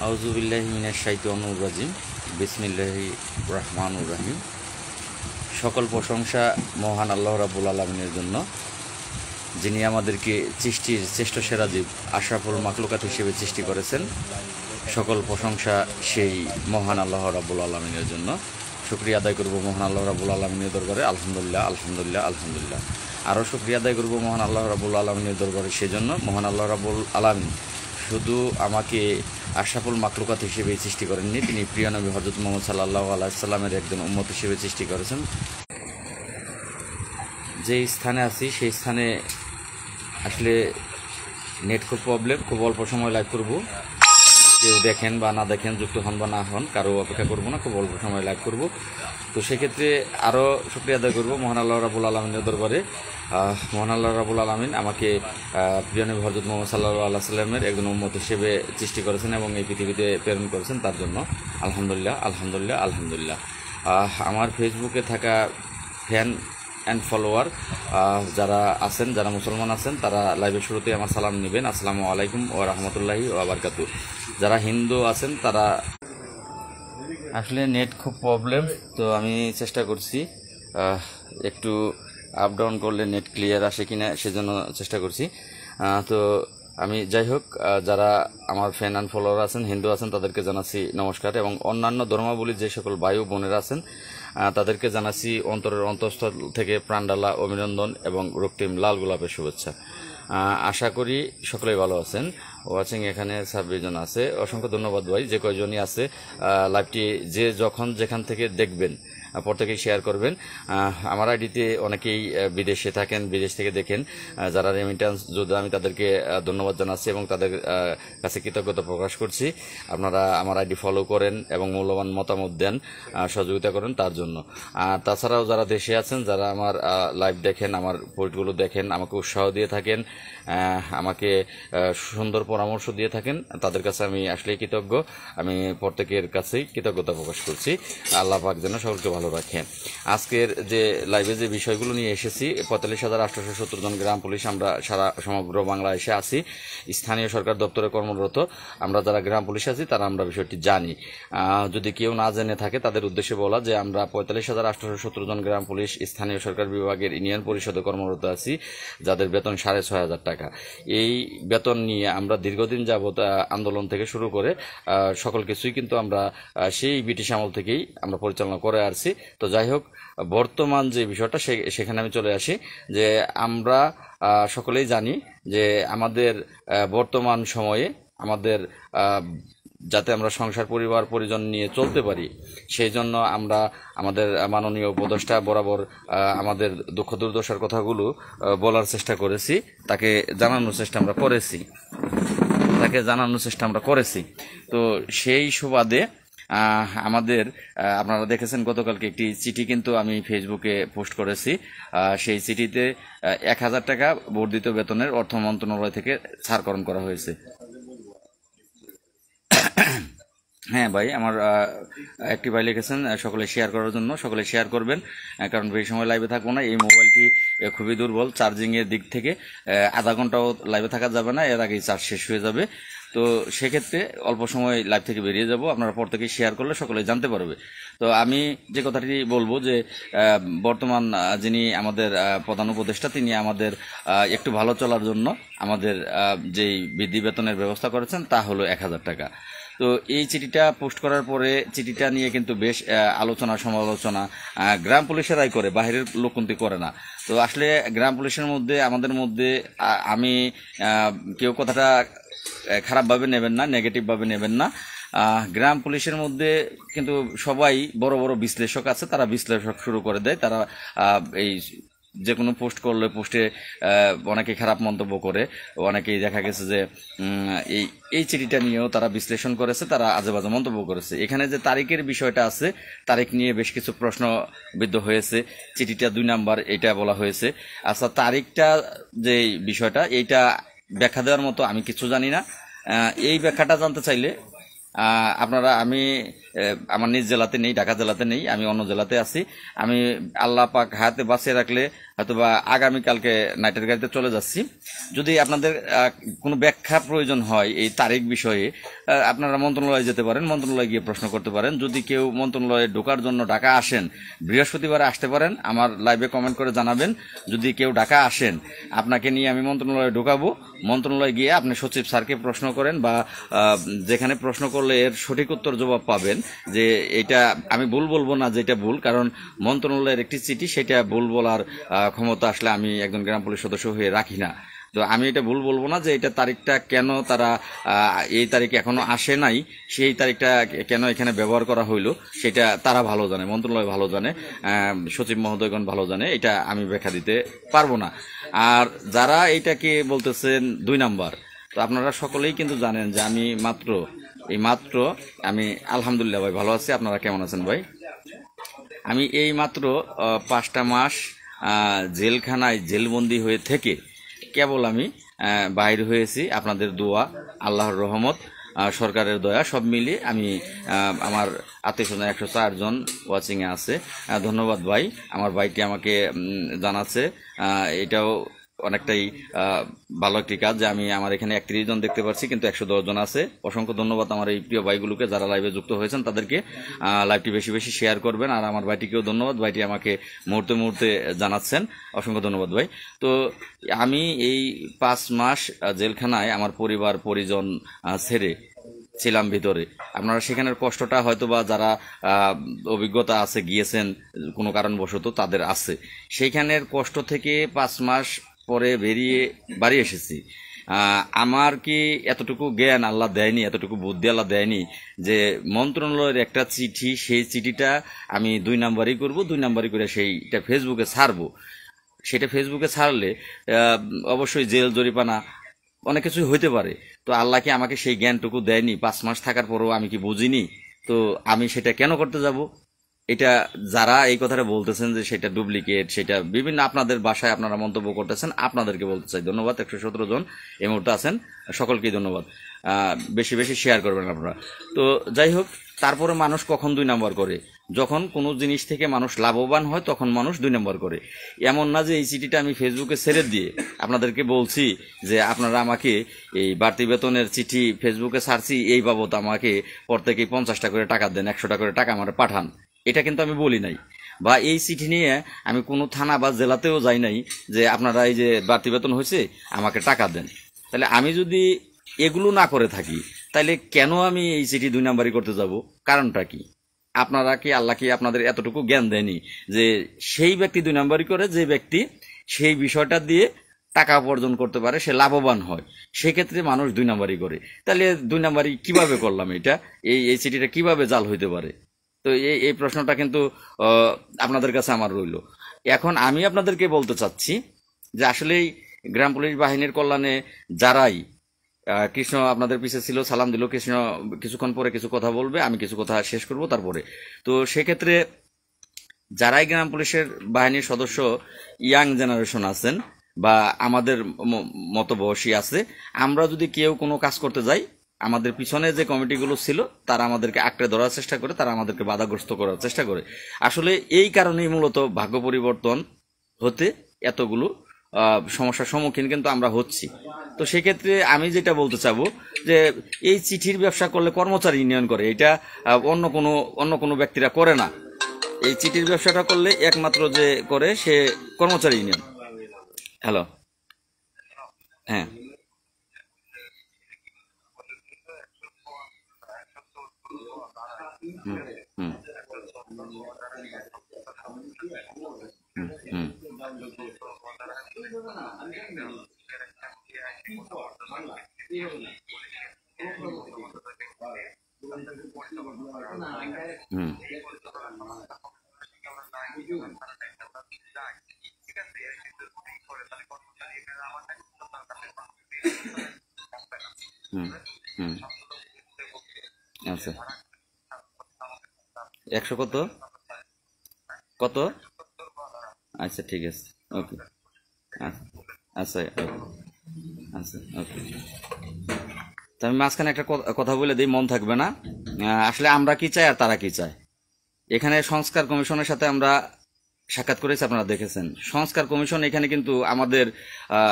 আউযুবিল্লাহি মিনাশ শাইতানির রাজিম। বিসমিল্লাহির রহমানির রহিম। সকল প্রশংসা মহান আল্লাহ রাব্বুল আলামিনের জন্য, যিনি আমাদেরকে সৃষ্টির শ্রেষ্ঠ সেরা জীব আশরাফুল মাখলুকাত হিসেবে সৃষ্টি করেছেন। সকল প্রশংসা সেই মহান আল্লাহ রাব্বুল আলামিনের জন্য। শুকরিয়া আদায় করব মহান আল্লাহ রাব্বুল আলামিনের দরবারে। আলহামদুলিল্লাহ, আলহামদুলিল্লাহ, আলহামদুলিল্লাহ। আরও শুকরিয়া আদায় করব মহান আল্লাহ রাব্বুল আলামিনের দরবারে সেজন্য, মহান আল্লাহ রাব্বুল আলামিন শুধু আমাকে আশরাফুল মাখলুকাত হিসেবেই সৃষ্টি করেননি, তিনি প্রিয় নবী হযরত মুহাম্মদ সাল্লাল্লাহু আলাইহি সাল্লামের একজন উম্মত হিসেবে সৃষ্টি করেছেন। যে স্থানে আছি সেই স্থানে আসলে নেট খুব প্রবলেম, খুব অল্প সময় লাইভ করব। কেউ দেখেন বা না দেখেন, যুক্ত হন বা না হন, কারো অপেক্ষা করব না, খুব অল্প সময় লাইভ করব। তো সেক্ষেত্রে আরও শুকরিয়া আদায় করব মহান আল্লাহ রাব্বুল আলামিনের দরবারে। মহান আল্লাহ রাব্বুল আলামিন আমাকে প্রিয় নবী হযরত মুহাম্মদ সাল্লাল্লাহু আলাইহি সাল্লামের একজন উম্মত হিসেবে সৃষ্টি করেছেন এবং এই পৃথিবীতে প্রেরণ করেছেন, তার জন্য আলহামদুলিল্লাহ, আলহামদুলিল্লাহ, আলহামদুলিল্লাহ। আমার ফেসবুকে থাকা ফ্যান অ্যান্ড ফলোয়ার যারা আছেন, যারা মুসলমান আছেন, তারা লাইভের শুরুতে আমার সালাম নেবেন। আসসালামু আলাইকুম ওয়া রাহমাতুল্লাহি ওয়া বারাকাতুহু। যারা হিন্দু আছেন তারা আসলে নেট খুব প্রবলেম, তো আমি চেষ্টা করছি একটু আপ ডাউন করলে নেট ক্লিয়ার আসে কিনা, সেজন্য চেষ্টা করছি। তো আমি যাই হোক, যারা আমার ফ্যান অ্যান্ড ফলোয়ার আছেন, হিন্দু আছেন, তাদেরকে জানাচ্ছি নমস্কার, এবং অন্যান্য ধর্মাবলীর যে সকল ভাই ও বোনেরা আছেন তাদেরকে জানাচ্ছি অন্তরের অন্তঃস্থল থেকে প্রাণডালা অভিনন্দন এবং রক্তিম লাল গোলাপের শুভেচ্ছা। আশা করি সকলেই ভালো আছেন। ওয়াচিং এখানে 26 জন আছে, অসংখ্য ধন্যবাদ ভাই। যে কয়জনই আছে লাইভটি যে যখন যেখান থেকে দেখবেন প্রত্যেকেই শেয়ার করবেন। আমার আইডিতে অনেকেই বিদেশে থাকেন, বিদেশ থেকে দেখেন, যারা রেমিটেন্স যোদ্ধা, আমি তাদেরকে ধন্যবাদ জানাচ্ছি এবং তাদের কাছে কৃতজ্ঞতা প্রকাশ করছি। আপনারা আমার আইডি ফলো করেন এবং মূল্যবান মতামত দেন, সহযোগিতা করেন তার জন্য। আর তাছাড়াও যারা দেশে আছেন, যারা আমার লাইভ দেখেন, আমার পোস্টগুলো দেখেন, আমাকে উৎসাহ দিয়ে থাকেন, আমাকে সুন্দর পরামর্শ দিয়ে থাকেন, তাদের কাছে আমি আসলেই কৃতজ্ঞ। আমি প্রত্যেকের কাছেই কৃতজ্ঞতা প্রকাশ করছি। আল্লাহ পাক যেন সকলকে ভালো রাখেন। আজকের যে লাইভে যে বিষয়গুলো নিয়ে এসেছি, ৪৫,৮৭০ জন গ্রাম পুলিশ আমরা সারা সমগ্র বাংলাদেশে আছি, স্থানীয় সরকার দপ্তরে কর্মরত। আমরা যারা গ্রাম পুলিশ আছি তারা আমরা বিষয়টি জানি। যদি কেউ না জেনে থাকে তাদের উদ্দেশ্যে বলা যে আমরা ৪৫,৮৭০ জন গ্রাম পুলিশ স্থানীয় সরকার বিভাগের ইউনিয়ন পরিষদে কর্মরত আছি, যাদের বেতন ৬,৫০০ টাকা। এই বেতন নিয়ে আমরা দীর্ঘদিন যাবৎ আন্দোলন থেকে শুরু করে সকল কিছুই কিন্তু আমরা সেই ব্রিটিশ আমল থেকেই আমরা পরিচালনা করে আসছি। তো যাই হোক, বর্তমান যে বিষয়টা সেখানে আমি চলে আসি যে আমরা সকলেই জানি যে আমাদের বর্তমান সময়ে আমাদের যাতে আমরা সংসার পরিবার পরিজন নিয়ে চলতে পারি, সেই জন্য আমরা আমাদের মাননীয় উপদেষ্টা বরাবর আমাদের দুঃখ দুর্দশার কথাগুলো বলার চেষ্টা করেছি, তাকে জানানোর চেষ্টা আমরা করেছি। তো সেই সুবাদে আমাদের আপনারা দেখেছেন গতকালকে একটি চিঠি কিন্তু আমি ফেসবুকে পোস্ট করেছি। সেই চিঠিতে ১,০০০ টাকা বর্ধিত বেতনের অর্থ মন্ত্রণালয় থেকে ছাড়করণ করা হয়েছে। হ্যাঁ ভাই, আমার একটি ভাই লিখেছেন সকলে শেয়ার করার জন্য, সকলে শেয়ার করবেন, কারণ বেশি সময় লাইভে থাকবো না। এই মোবাইলটি খুবই দুর্বল, চার্জিংয়ের দিক থেকে আধা ঘন্টাও লাইভে থাকা যাবে না, এর আগেই চার্জ শেষ হয়ে যাবে। তো সেক্ষেত্রে অল্প সময় লাইভ থেকে বেরিয়ে যাব, আপনারা প্রত্যেকেই শেয়ার করলে সকলে জানতে পারবে। তো আমি যে কথাটি বলবো যে বর্তমান যিনি আমাদের প্রধান উপদেষ্টা, তিনি আমাদের একটু ভালো চলার জন্য আমাদের যেই বৃদ্ধি বেতনের ব্যবস্থা করেছেন তা হলো ১,০০০ টাকা। তো এই চিঠিটা পোস্ট করার পরে চিঠিটা নিয়ে কিন্তু বেশ আলোচনা সমালোচনা গ্রাম পুলিশেরাই করে, বাহিরের লোক কিন্তু করে না। তো আসলে গ্রাম পুলিশের মধ্যে, আমাদের মধ্যে, আমি কেউ কথাটা খারাপভাবে নেবেন না, নেগেটিভভাবে নেবেন না। গ্রাম পুলিশের মধ্যে কিন্তু সবাই বড় বড় বিশ্লেষক আছে, তারা বিশ্লেষক শুরু করে দেয়। তারা এই যে কোনো পোস্ট করলে পোস্টে অনেকে খারাপ মন্তব্য করে, অনেকেই দেখা গেছে যে এই চিঠিটা নিয়েও তারা বিশ্লেষণ করেছে, তারা আজেবাজে মন্তব্য করেছে। এখানে যে তারিখের বিষয়টা আছে, তারিখ নিয়ে বেশ কিছু প্রশ্নবিদ্ধ হয়েছে। চিঠিটা ২ নাম্বার এটা বলা হয়েছে। আচ্ছা, তারিখটা যে বিষয়টা, এইটা ব্যাখ্যা দেওয়ার মতো আমি কিছু জানি না। এই ব্যাখ্যাটা জানতে চাইলে আপনারা আমি আমার নিজ জেলাতে নেই, ঢাকা জেলাতে নেই, আমি অন্য জেলাতে আছি। আমি আল্লাহ পাক হায়াতে বাঁচিয়ে রাখলে হয়তোবা আগামীকালকে নাইটের গাড়িতে চলে যাচ্ছি। যদি আপনাদের কোনো ব্যাখ্যা প্রয়োজন হয় এই তারিখ বিষয়ে, আপনারা মন্ত্রণালয়ে যেতে পারেন, মন্ত্রণালয়ে গিয়ে প্রশ্ন করতে পারেন। যদি কেউ মন্ত্রণালয়ে ঢোকার জন্য ঢাকা আসেন, বৃহস্পতিবারে আসতে পারেন, আমার লাইভে কমেন্ট করে জানাবেন। যদি কেউ ঢাকা আসেন, আপনাকে নিয়ে আমি মন্ত্রণালয়ে ঢোকাবো। মন্ত্রণালয়ে গিয়ে আপনি সচিব স্যারকে প্রশ্ন করেন, বা যেখানে প্রশ্ন করলে এর সঠিক উত্তর জবাব পাবেন যে এটা আমি ভুল বলবো না যে এটা ভুল, কারণ মন্ত্রণালয়ের একটি চিঠি, সেটা ভুল বলার ক্ষমতা আসলে আমি একজন গ্রাম পুলিশ সদস্য হয়ে রাখি না। তো আমি এটা ভুল বলবো না যে এটা তারিখটা কেন তারা এই তারিখে এখনো আসে নাই, সেই তারিখটা কেন এখানে ব্যবহার করা হইলো সেটা তারা ভালো জানে, মন্ত্রণালয় ভালো জানে, সচিব মহোদয়গণ ভালো জানে, এটা আমি ব্যাখ্যা দিতে পারবো না। আর যারা এইটাকে বলতেছেন 2 নাম্বার, তো আপনারা সকলেই কিন্তু জানেন যে আমি মাত্র আমি আলহামদুলিল্লাহ ভাই ভালো আছি। আপনারা কেমন আছেন ভাই? আমি এই মাত্র 5টা মাস জেলখানায় জেলবন্দি হয়ে থেকে কেবল আমি বাইর হয়েছি। আপনাদের দোয়া, আল্লাহর রহমত, সরকারের দয়া সব মিলিয়ে আমি আমার আত্মীয় স্বজন 104 জন ওয়াচিংয়ে আছে। ধন্যবাদ ভাই, আমার ভাইটি আমাকে জানাচ্ছে। এটাও অনেকটাই ভালো একটি কাজ যে আমি আমার এখানে 31 জন দেখতে পাচ্ছি, কিন্তু 110 জন আছে। অসংখ্য ধন্যবাদ আমার এই প্রিয় ভাইগুলোকে, যারা লাইভে যুক্ত হয়েছেন তাদেরকে। লাইভটি বেশি বেশি শেয়ার করবেন। আর আমার ভাইটিকেও ধন্যবাদ, ভাইটি আমাকে মুহূর্তে মুহূর্তে জানাচ্ছেন। অসংখ্য ধন্যবাদ ভাই। তো আমি এই 5 মাস জেলখানায় আমার পরিবার পরিজন ছেড়ে ছিলাম ভিতরে। আপনারা সেখানের কষ্টটা হয়তো বা যারা অভিজ্ঞতা আছে, গিয়েছেন কোনো কারণবশত, তাদের আছে। সেইখানের কষ্ট থেকে 5 মাস পরে বেরিয়ে বাড়ি এসেছি। আমার কি এতটুকু জ্ঞান আল্লাহ দেয়নি, এতটুকু বুদ্ধি আল্লাহ দেয়নি যে মন্ত্রণালয়ের একটা চিঠি, সেই চিঠিটা আমি 2 নাম্বারই করব, 2 নাম্বারই করে সেইটা ফেসবুকে ছাড়বো। সেটা ফেসবুকে ছাড়লে অবশ্যই জেল জরিমানা অনেক কিছু হইতে পারে। তো আল্লাহ কি আমাকে সেই জ্ঞানটুকু দেয়নি? 5 মাস থাকার পরেও আমি কি বুঝিনি? তো আমি সেটা কেন করতে যাব? এটা যারা এই কথাটা বলতেছেন যে সেটা ডুপ্লিকেট, সেটা বিভিন্ন আপনাদের বাসায় আপনারা মন্তব্য করতেছেন, আপনাদেরকে বলতে চাই ধন্যবাদ। 117 জন এই মুহূর্তে আছেন, সকলকেই ধন্যবাদ। বেশি বেশি শেয়ার করবেন আপনারা। তো যাই হোক, তারপরে মানুষ কখন 2 নাম্বার করে? যখন কোনো জিনিস থেকে মানুষ লাভবান হয় তখন মানুষ 2 নাম্বার করে। এমন না যে এই চিঠিটা আমি ফেসবুকে ছেড়ে দিয়ে আপনাদেরকে বলছি যে আপনারা আমাকে এই বাড়তি বেতনের চিঠি ফেসবুকে ছাড়ছি, এই বাবদ আমাকে প্রত্যেকেই 50টা করে টাকা দেন, 100টা করে টাকা আমার পাঠান। এটা কিন্তু আমি বলি নাই। বা এই চিঠি নিয়ে আমি কোনো থানা বা জেলাতেও যাই নাই যে আপনারা এই যে বাড়তি বেতন হয়েছে আমাকে টাকা দেন। তাহলে আমি যদি এগুলো না করে থাকি, তাহলে কেন আমি এই চিঠি 2 নাম্বারই করতে যাব? কারণটা কি? আপনারা কি, আল্লাহ কি আপনাদের এতটুকু জ্ঞান দেয়নি যে সেই ব্যক্তি 2 নাম্বারই করে যে ব্যক্তি সেই বিষয়টা দিয়ে টাকা উপার্জন করতে পারে, সে লাভবান হয়, সেক্ষেত্রে মানুষ 2 নাম্বারই করে। তাহলে 2 নাম্বারই কিভাবে করলাম? এটা এই চিঠিটা কিভাবে জাল হইতে পারে? তো এই প্রশ্নটা কিন্তু আপনাদের কাছে আমার রইল। এখন আমি আপনাদেরকে বলতে চাচ্ছি যে আসলেই গ্রাম পুলিশ বাহিনীর কল্যাণে যারাই কৃষ্ণ আপনাদের পিছে ছিল, সালাম দিল। কৃষ্ণ কিছুক্ষণ পরে কিছু কথা বলবে, আমি কিছু কথা শেষ করব তারপরে। তো সেক্ষেত্রে যারাই গ্রাম পুলিশের বাহিনীর সদস্য ইয়াং জেনারেশন আছেন বা আমাদের মতো বয়সী আছে, আমরা যদি কেউ কোনো কাজ করতে যাই, আমাদের পিছনে যে কমিটিগুলো ছিল তারা আমাদেরকে আঁকড়ে ধরার চেষ্টা করে, তারা আমাদেরকে বাধাগ্রস্ত করার চেষ্টা করে। আসলে এই কারণেই মূলত ভাগ্য পরিবর্তন হতে এতগুলো সমস্যার সম্মুখীন কিন্তু আমরা হচ্ছি। তো সেক্ষেত্রে আমি যেটা বলতে চাবো যে এই চিঠির ব্যবসা করলে কর্মচারী ইউনিয়ন করে, এটা অন্য কোনো ব্যক্তিরা করে না। এই চিঠির ব্যবসাটা করলে একমাত্র যে করে সে কর্মচারী ইউনিয়ন। হ্যালো, হ্যাঁ, হুম, হুম, হুম, হুম, হুম, হুম, হুম, আচ্ছা, 100 কত কত? আচ্ছা ঠিক আছে, ওকে, আচ্ছা, আচ্ছা, ওকে, আচ্ছা, ওকে। তো আমি মাঝখানে একটা কথা বলে দিই, মন থাকবে না। আসলে আমরা কি চাই আর তারা কি চায়। এখানে সংস্কার কমিশনের সাথে আমরা সাক্ষাৎ করেছি, আপনারা দেখেছেন। সংস্কার কমিশন এখানে কিন্তু আমাদের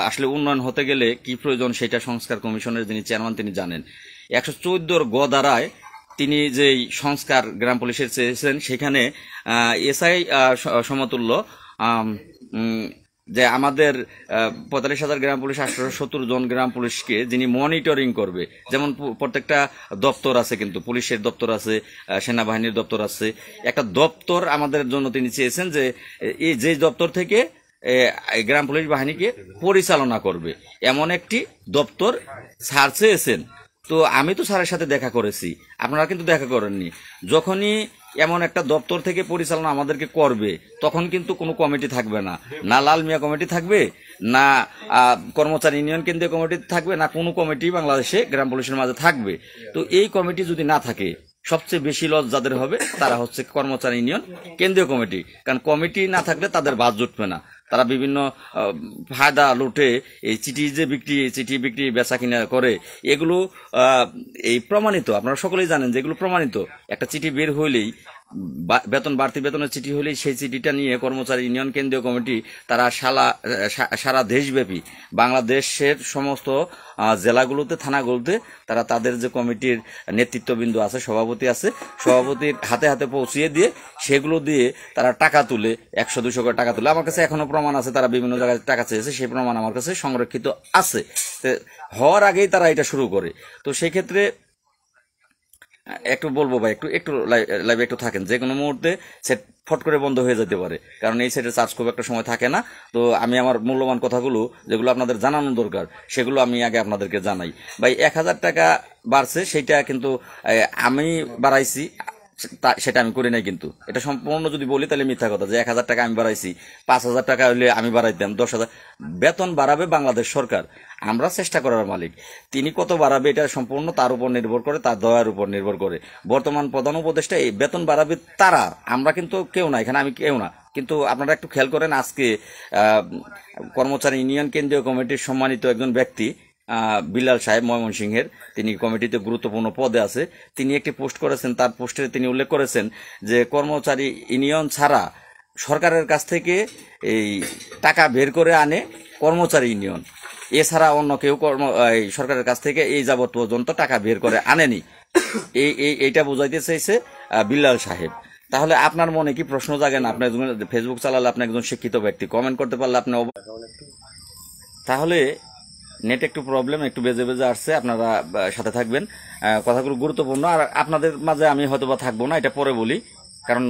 আসলে উন্নয়ন হতে গেলে কি প্রয়োজন সেটা সংস্কার কমিশনের যিনি চেয়ারম্যান তিনি জানেন। 114 গ ধারায় তিনি যেই সংস্কার গ্রাম পুলিশের চেয়েছেন সেখানে এসআই সমতুল্য যে আমাদের 45,000 গ্রাম পুলিশ 870 জন গ্রাম পুলিশকে যিনি মনিটরিং করবে, যেমন প্রত্যেকটা দপ্তর আছে, কিন্তু পুলিশের দপ্তর আছে, সেনাবাহিনীর দপ্তর আছে, একটা দপ্তর আমাদের জন্য তিনি চেয়েছেন যে এই যে দপ্তর থেকে গ্রাম পুলিশ বাহিনীকে পরিচালনা করবে এমন একটি দপ্তর স্যার চেয়েছেন। তো আমি তো স্যারের সাথে দেখা করেছি, আপনারা কিন্তু দেখা করেননি। যখনই এমন একটা দপ্তর থেকে পরিচালনা আমাদেরকে করবে তখন কিন্তু কোনো কমিটি থাকবে না, না লাল মিয়া কমিটি থাকবে, না কর্মচারী ইউনিয়ন কেন্দ্রীয় কমিটি থাকবে, না কোনো কমিটি বাংলাদেশে গ্রাম পুলিশের মাঝে থাকবে। তো এই কমিটি যদি না থাকে, সবচেয়ে বেশি লস যাদের হবে তারা হচ্ছে কর্মচারী ইউনিয়ন কেন্দ্রীয় কমিটি। কারণ কমিটি না থাকলে তাদের বাদ জুটবে না, তারা বিভিন্ন ফায়দা লুটে এই চিঠি বিক্রি বেচা কিনা করে, এগুলো এই প্রমাণিত, আপনারা সকলেই জানেন যে এগুলো প্রমাণিত। একটা চিঠি বের হইলেই বেতন বাড়তি বেতনের চিঠি হলেই সেই চিঠিটা নিয়ে কর্মচারী ইউনিয়ন কেন্দ্রীয় কমিটি তারা সারা দেশব্যাপী বাংলাদেশের সমস্ত জেলাগুলোতে থানাগুলোতে তারা তাদের যে কমিটির নেতৃত্ববৃন্দ আছে, সভাপতি আছে, সভাপতির হাতে হাতে পৌঁছিয়ে দিয়ে সেগুলো দিয়ে তারা টাকা তুলে 100-200 করে টাকা তুলে। আমার কাছে এখনো প্রমাণ আছে, তারা বিভিন্ন জায়গায় টাকা চেয়েছে, সেই প্রমাণ আমার কাছে সংরক্ষিত আছে। হওয়ার আগেই তারা এটা শুরু করে। তো সেই ক্ষেত্রে একটু বলবো ভাই, একটু লাইভে একটু থাকেন, যে কোনো মুহূর্তে সেট ফট করে বন্ধ হয়ে যেতে পারে, কারণ এই সেটের চার্জ খুব একটা সময় থাকে না। তো আমি আমার মূল্যবান কথাগুলো যেগুলো আপনাদের জানানো দরকার সেগুলো আমি আগে আপনাদেরকে জানাই। ভাই 1000 টাকা বাড়ছে, সেইটা কিন্তু আমি বাড়াইছি, সেটা আমি করি নাই। কিন্তু এটা সম্পূর্ণ যদি বলি তাহলে মিথ্যা কথা, যে 1000 টাকা আমি বাড়াইছি, 5000 টাকা হলে আমি বাড়াইতাম 10,000। বেতন বাড়াবে বাংলাদেশ সরকার, আমরা চেষ্টা করার মালিক। তিনি কত বাড়াবে এটা সম্পূর্ণ তার উপর নির্ভর করে, তার দয়ার উপর নির্ভর করে। বর্তমান প্রধান উপদেষ্টা এই বেতন বাড়াবে তারা, আমরা কিন্তু কেউ না, এখানে আমি কেউ না। কিন্তু আপনারা একটু খেয়াল করেন, আজকে কর্মচারী ইউনিয়ন কেন্দ্রীয় কমিটির সম্মানিত একজন ব্যক্তি বিলাল সাহেব ময়মনসিংহের, তিনি কমিটিতে গুরুত্বপূর্ণ পদে আছে, তিনি একটি পোস্ট করেছেন। তার পোস্টে তিনি উল্লেখ করেছেন যে কর্মচারী ইউনিয়ন ছাড়া সরকারের কাছ থেকে এই টাকা বের করে আনে কর্মচারী ইউনিয়ন, এছাড়া অন্য কেউ সরকারের কাছ থেকে এই যাবৎ পর্যন্ত টাকা বের করে আনেনি। এইটা বোঝাইতে চাইছে বিল্লাল সাহেব। তাহলে আপনার মনে কি প্রশ্ন জাগে না? আপনি ফেসবুক চালালে, আপনি একজন শিক্ষিত ব্যক্তি, কমেন্ট করতে পারলে আপনি, তাহলে নেট একটু প্রবলেম, একটু বেজে বেজে আসছে, আপনারা সাথে থাকবেন। কথাগুলো গুরুত্বপূর্ণ, আর আপনাদের মাঝে আমি হয়তো বা থাকবো না, এটা পরে বলি, কারণ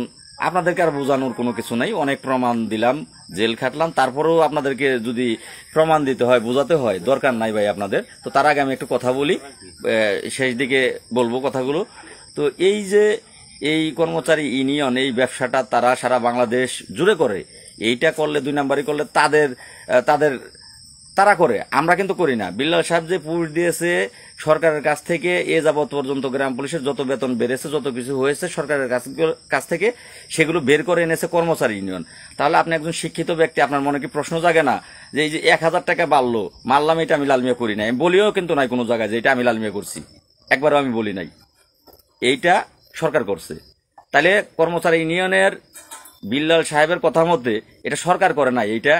আপনাদেরকে আর বোঝানোর কোনো কিছু নাই। অনেক প্রমাণ দিলাম, জেল খাটলাম, তারপরেও আপনাদেরকে যদি প্রমাণ দিতে হয়, বোঝাতে হয়, দরকার নাই ভাই আপনাদের। তো তার আগে আমি একটু কথা বলি, শেষ দিকে বলবো কথাগুলো। তো এই যে এই কর্মচারী ইউনিয়ন, এই ব্যবসাটা তারা সারা বাংলাদেশ জুড়ে করে, এইটা করলে 2 নাম্বারই করলে তাদের তারা করে, আমরা কিন্তু করি না। বিল্লাল সাহেব যে পুশ দিয়েছে সরকারের কাছ থেকে, এ যাবৎ পর্যন্ত গ্রাম পুলিশের যত বেতন বেড়েছে, যত কিছু হয়েছে সরকারের কাছ থেকে, সেগুলো বের করে এনেছে কর্মচারী ইউনিয়ন। তাহলে আপনি একজন শিক্ষিত ব্যক্তি, আপনার মনে কি প্রশ্ন জাগে না যে এই যে 1000 টাকা বাড়লো, মারলাম, এটা আমি লালমিয়া করি নাই, আমি বলিও কিন্তু নাই কোনো জায়গায় যে এটা আমি লালমিয়া করছি, একবারও আমি বলি নাই, এইটা সরকার করছে। তাহলে কর্মচারী ইউনিয়নের বিল্লাল সাহেবের কথা মতে এটা সরকার করে নাই, এইটা